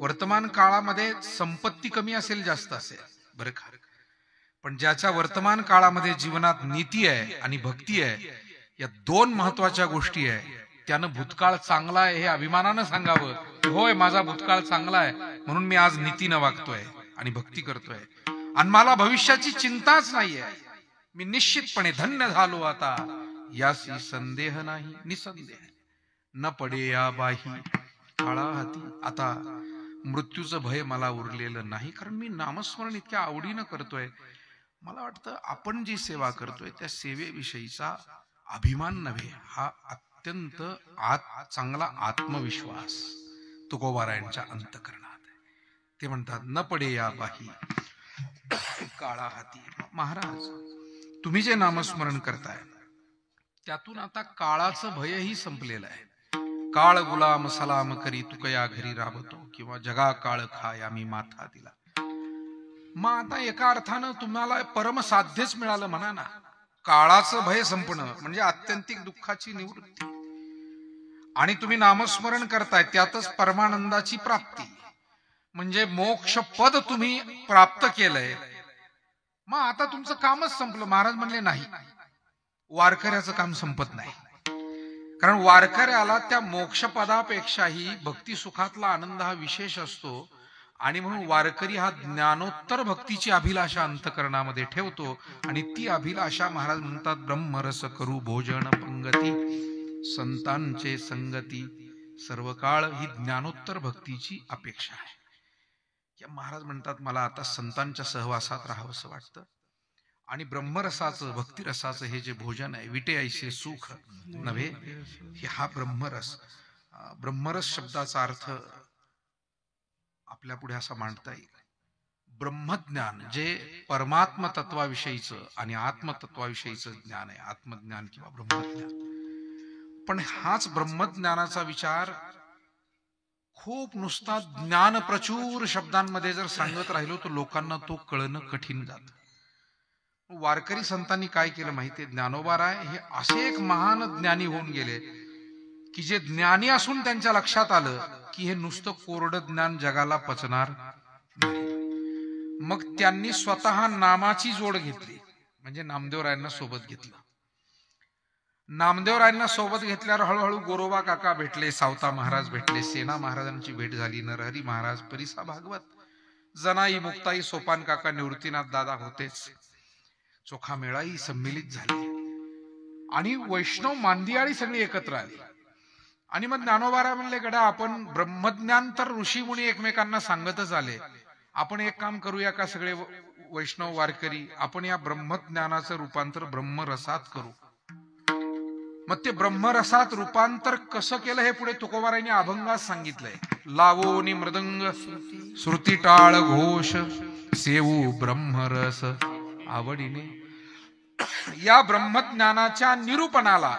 वर्तमान काळामध्ये संपत्ती कमी असेल जास्त असेल बरं का, पण ज्याच्या वर्तमान काळामध्ये जीवनात नीती आहे आणि भक्ती आहे, या दोन महत्वाच्या गोष्टी आहे, त्यानं भूतकाळ चांगला आहे हे अभिमानानं सांगावं. होय, माझा भूतकाळ चांगला आहे म्हणून मी आज नीतीनं वागतोय आणि भक्ती करतोय आणि मला भविष्याची चिंताच नाहीये. मी निश्चितपणे धन्य झालो आता यासी संदेह नाही, निसंदेह. न पडे या बाही काळा हाती. आता मृत्यूचं भय मला उरलेलं नाही, कारण मी नामस्मरण इतक्या आवडीनं करतोय. मला वाटतं आपण जी सेवा करतोय त्या सेवेविषयीचा अभिमान नव्हे, हा अत्यंत चांगला आत्मविश्वास तुकोबारायांच्या अंतःकरणात आहे. ते म्हणतात न पडे या बाही काळा हाती. महाराज, तुम्ही जे नामस्मरण करताय त्यातून आता काळाचं भयही संपलेलं आहे. काळ गुलाम सलाम करी तुकया घरी राबतो, किंवा जगा काळ खाया मी माथा दिला. मग आता एका अर्थानं तुम्हाला परमसाध्यच मिळालं म्हणा ना. काळाचं भय संपणं म्हणजे आत्यंतिक दुःखाची निवृत्ती. आणि तुम्ही नामस्मरण करताय त्यातच परमानंदाची प्राप्ती, म्हणजे मोक्ष पद तुम्ही प्राप्त केलंय. मग आता तुमचं कामच संपलं. महाराज म्हणले नाही, वारकऱ्याचं काम संपत नाही. कारण वारकऱ्याला त्या मोक्षपदापेक्षाही भक्ती सुखातला आनंद हा विशेष असतो. आणि म्हणून वारकरी हा ज्ञानोत्तर भक्तीची अभिलाषा अंतकरणामध्ये ठेवतो आणि ती अभिलाषा महाराज म्हणतात ब्रह्मरस करू भोजन पंगती संतांचे संगती सर्व काळ ही ज्ञानोत्तर भक्तीची अपेक्षा आहे. या महाराज म्हणतात मला आता संतांच्या सहवासात राहावंसं वाटतं आणि ब्रह्मरसाचं भक्तिरसाचं हे जे भोजन आहे विटे ऐसे सुख नव्हे हे हा ब्रह्मरस. ब्रह्मरस शब्दाचा अर्थ आपल्या पुढे असा मांडता येईल ब्रह्मज्ञान जे परमात्म तत्वाविषयीचं आणि आत्मतत्वाविषयीचं ज्ञान आहे, आत्मज्ञान किंवा ब्रह्मज्ञान. पण हाच ब्रह्मज्ञानाचा विचार खूप नुसता ज्ञान प्रचूर शब्दांमध्ये जर सांगत राहिलो तर लोकांना तो कळणं कठीण जात. वारकरी संतांनी काय केलं माहितीये, ज्ञानोबा राय हे असे एक महान ज्ञानी होऊन गेले की जे ज्ञानी असून त्यांच्या लक्षात आलं की हे नुसतं कोरडं ज्ञान जगाला पचणार नाही. मग त्यांनी स्वतः नामाची जोड घेतली, म्हणजे नामदेवरायांना सोबत घेतलं. नामदेवरायांना सोबत घेतल्यावर हळूहळू गोरोबा काका भेटले, सावता महाराज भेटले, सेना महाराजांची भेट झाली, नरहरी महाराज, परिसा भागवत, जनाई मुक्ताई, सोपान काका, निवृत्तीनाथ दादा होतेच. चोखा मेळाही संमिलित झाली आणि वैष्णव मांदियाळी सगळी एकत्र आली. आणि मग ज्ञानोबारा म्हणले गड्या आपण ब्रह्मज्ञान तर ऋषी मुनी एकमेकांना सांगतच आले, आपण एक काम करूया का सगळे वैष्णव वारकरी, आपण या ब्रह्मज्ञानाचं रूपांतर ब्रह्मरसात करू. मग ते ब्रह्मरसात रूपांतर कसं केलं हे पुढे तुकोबारायांनी अभंगात सांगितलंय. लावोनी मृदंग श्रुती टाळ घोष सेवू ब्रह्मरस आवडीने. या ब्रह्मज्ञानाच्या निरूपणाला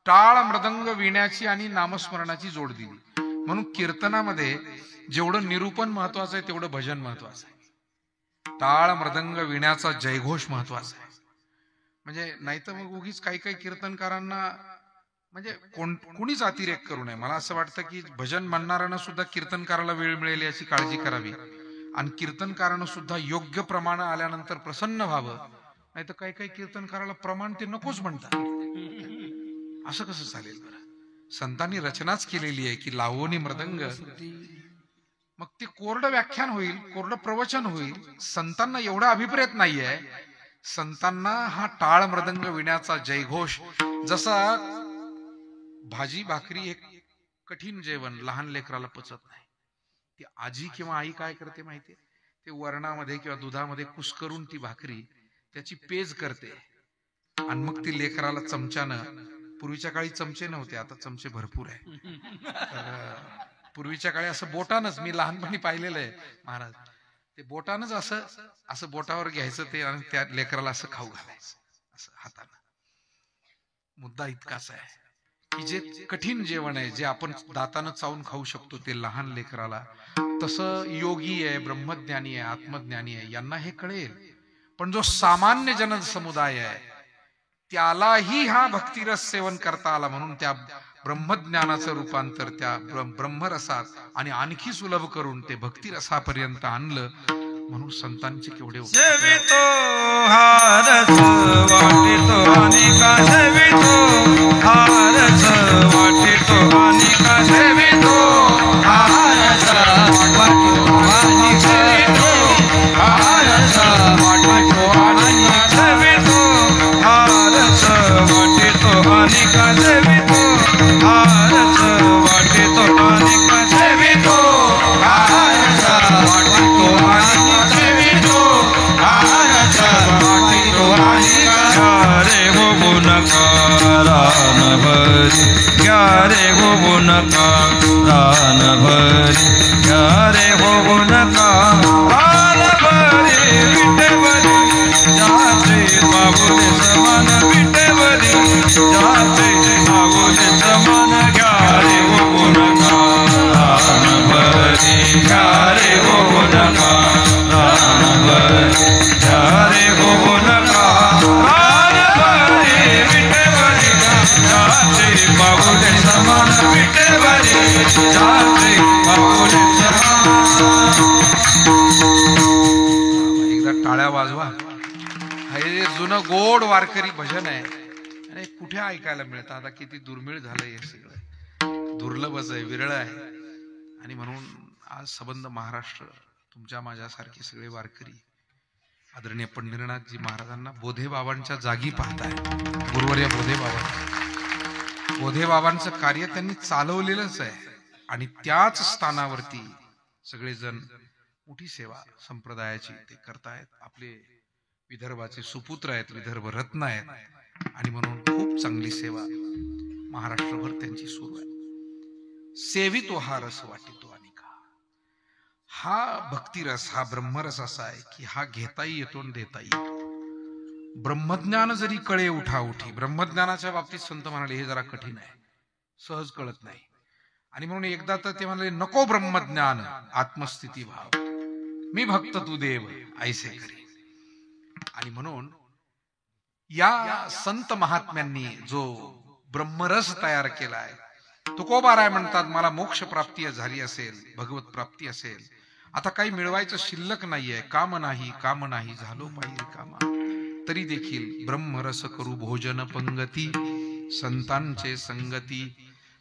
टाळ मृदंग वीण्याची आणि नामस्मरणाची जोड दिली. म्हणून कीर्तनामध्ये जेवढं निरूपण महत्वाचं आहे तेवढं भजन महत्वाचं आहे. टाळ मृदंग वीण्याचा जयघोष महत्वाचा आहे. म्हणजे नाही तर मग उगीच काही काही कीर्तनकारांना म्हणजे कोणीच अतिरेक करू नये. मला असं वाटतं की भजन म्हणणाऱ्यांना सुद्धा कीर्तनकाराला वेळ मिळेल याची काळजी करावी आणि कीर्तनकारानं सुद्धा योग्य प्रमाण आल्यानंतर प्रसन्न व्हावं. नाही तर काही काही कीर्तनकाराला प्रमाण ते नकोच म्हणतात. असं कसं चालेल बरं. संतांनी रचनाच केलेली आहे की लावोनी मृदंग, मग ते कोरडं व्याख्यान होईल, कोरडं प्रवचन होईल. संतांना एवढा अभिप्रेत नाहीये. संतांना हा टाळ मृदंग विण्याचा जयघोष, जसा भाजी भाकरी हे कठीण जेवण लहान लेकराला पचत नाही, ती आजी किंवा आई काय करते माहितीये, ते वरणामध्ये किंवा दुधामध्ये कुस्करून ती भाकरी त्याची पेज करते आणि मग ती लेकराला चमच्यानं, पूर्वीच्या काळी चमचे नव्हते, आता चमचे भरपूर आहे, तर पूर्वीच्या काळी असं बोटानच, मी लहानपणी पाहिलेलं आहे महाराज, ते बोटानच असं बोटावर घ्यायचं ते आणि त्या लेकराला असं खाऊ घालायचं असं हातानं. मुद्दा इतकाच आहे की जे कठीण जेवण आहे, जे आपण दातानं चावून खाऊ शकतो, ते लहान लेकराला तसं योगी आहे, ब्रह्मज्ञानी आहे, आत्मज्ञानी आहे, यांना हे कळेल. पण जो सामान्य जन समुदाय आहे त्यालाही हा भक्तिरस सेवन करता आला, म्हणून त्या ब्रह्मज्ञानाचं रूपांतर त्या ब्रह्मरसात आणि आणखी सुलभ करून ते भक्तिरसापर्यंत आणलं. म्हणून संतांचे केवढे सेवितो हारस वाटितो अनेका, सेवितो हारस वाटितो अनेका, सेवितो हारस वाटितो अनेका, सेवितो हारस वाटितो अनेका, सेवितो हारस वाटितो अनेका, सेवितो हारस वाटितो अनेका, सेवितो हारस वाटितो अनेका, सेवितो हारस वाटितो अनेका. रे हो गुणकारान भरी, रे हो गुणकारान भरी, रे हो गुणकारान भरी, विठेवरी जाते बाबुले समान, विठेवरी जाते बाबुले समान. रे हो गुणकारान भरी, रे हो गुणकारान भरी, रे हो गुणकारान भरी, विठेवरी जाते बाबुले समान, विठेवरी जाते बाबुले समान. एकदा टाळ्या वाजवा. हे जुनं गोड वारकरी भजन आहे आणि कुठे ऐकायला मिळतं. आता किती दुर्मिळ झालंय, हे सगळं दुर्लभच आहे, विरळ आहे. आणि म्हणून आज संबंध महाराष्ट्र तुमच्या माझ्यासारखे सगळे वारकरी आदरणीय पंढरीनाथजी महाराजांना बोधे बाबांच्या जागी पाहताय. गुरुवर्य बोधे बाबा, बोधे बाबांचं कार्य त्यांनी चालवलेलंच आहे आणि त्याच स्थानावरती सगळेजण मोठी सेवा संप्रदायाची ते करतायत. आपले विदर्भाचे सुपुत्र आहेत, विदर्भ रत्न आहेत आणि म्हणून खूप चांगली सेवा महाराष्ट्रभर त्यांची सुरू आहे. सेवितो हा रस वाटितो अनिका. हा भक्तिरस, हा ब्रह्मरस असा आहे की हा घेताही येतो आणि देताही येतो. ब्रह्मज्ञान जरी कळे उठा उठी, ब्रह्मज्ञानाच्या बाबतीत संत म्हणाले हे जरा कठीण आहे, सहज कळत नाही. आणि म्हणून एकदा तर ते म्हणाले नको ब्रह्मज्ञान आत्मस्थिती भाव, मी भक्त तू देव ऐसे करी. आणि म्हणून या संत महात्म्यांनी जो ब्रह्मरस तयार केलाय, तुकोबाराय म्हणतात मला मोक्ष प्राप्ती झाली असेल, भगवत प्राप्ती असेल, आता काही मिळवायचं शिल्लक नाहीये, काम नाही झालो पाहिजे कामा, तरी देखील ब्रह्मरस करू भोजन पंगती, संतांचे संगती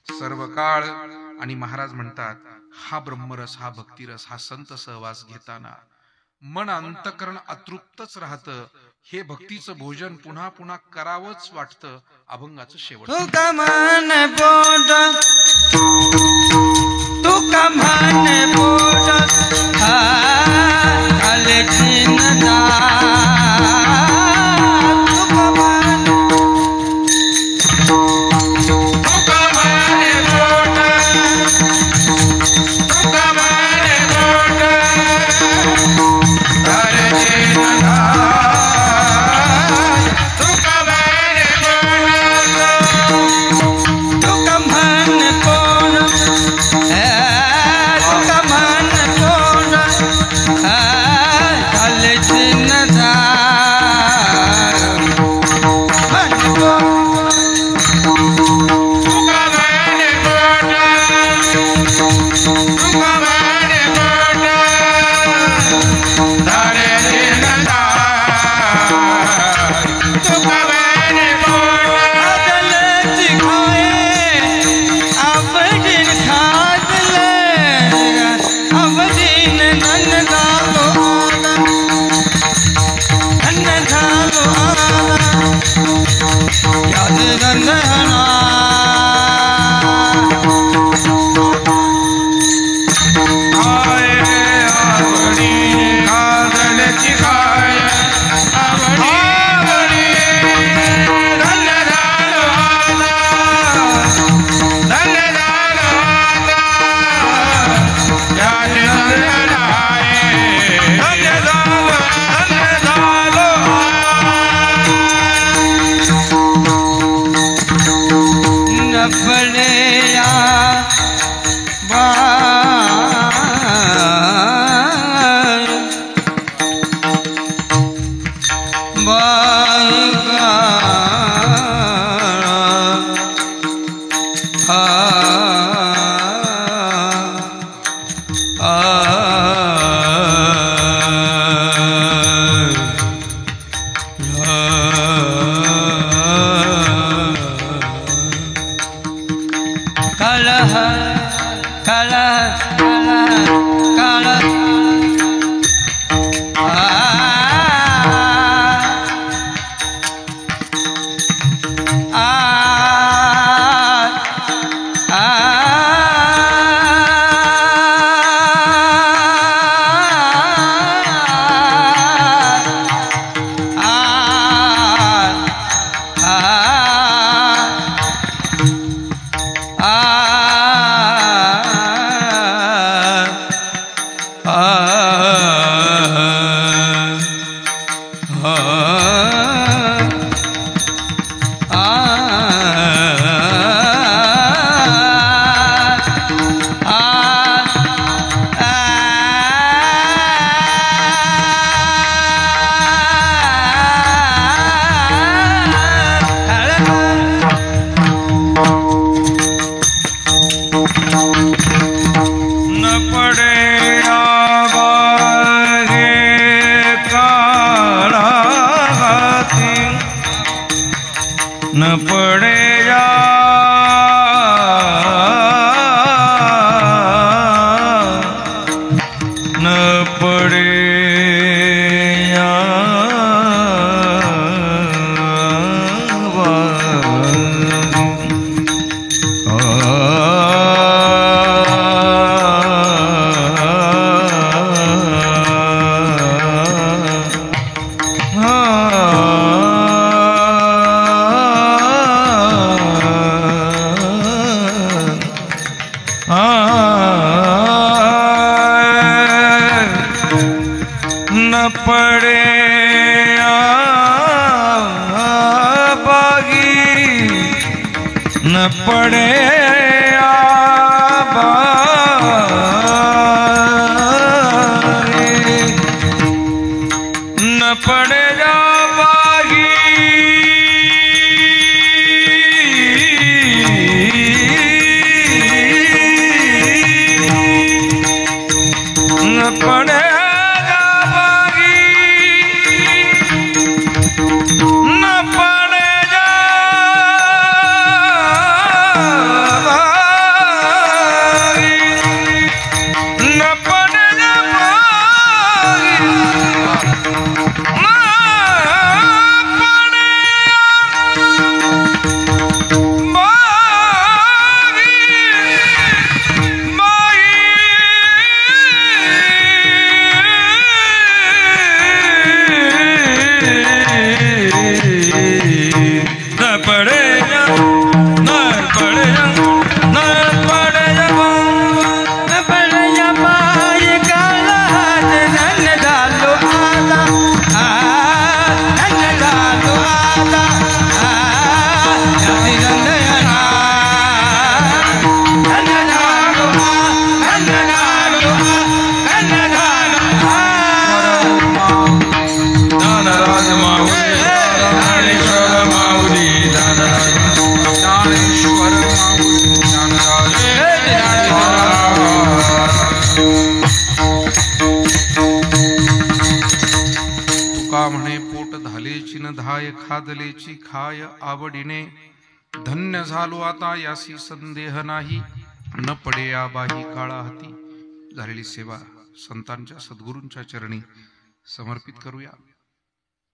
सर्व काळ. आणि महाराज म्हणतात हा ब्रह्मरस, हा भक्तिरस, हा संत सहवास घेताना मन अंतकरण अतृप्तच राहतं. हे भक्तीचं भोजन पुन्हा पुन्हा करावंच वाटतं. अभंगाचं शेवट. तुका मन बोध, तुका मन बोध, आले ना तुका मन, तुका मन बोध, तुका मन बोध, आले ना न पड़े आवाज पडे न पड़े बागी न पड़े न पड़े जा बागी न पड़े धाय खादलेची खाय आवडीने धन्य झालो आता यासी संदेह नाही न पडे या बाही काळा हाती. झालेली सेवा संतांच्या सद्गुरूंच्या चरणी समर्पित करूया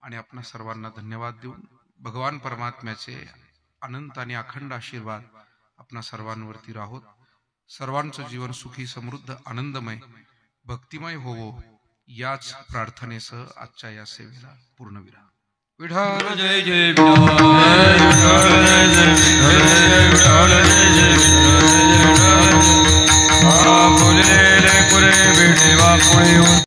आणि आपणा सर्वांना धन्यवाद देऊन भगवान परमात्म्याचे अनंत आणि अखंड आशीर्वाद आपणा सर्वांवरती राहोत. सर्वांचं जीवन सुखी समृद्ध आनंदमय भक्तिमय होवो याच प्रार्थनेसह आजच्या या सेवेला पूर्णविराम. विठ्ठल जय जय विठ्ठल जय विठ्ठल जय जय विठ्ठल जय जय विठ्ठल जय जय विठ्ठल.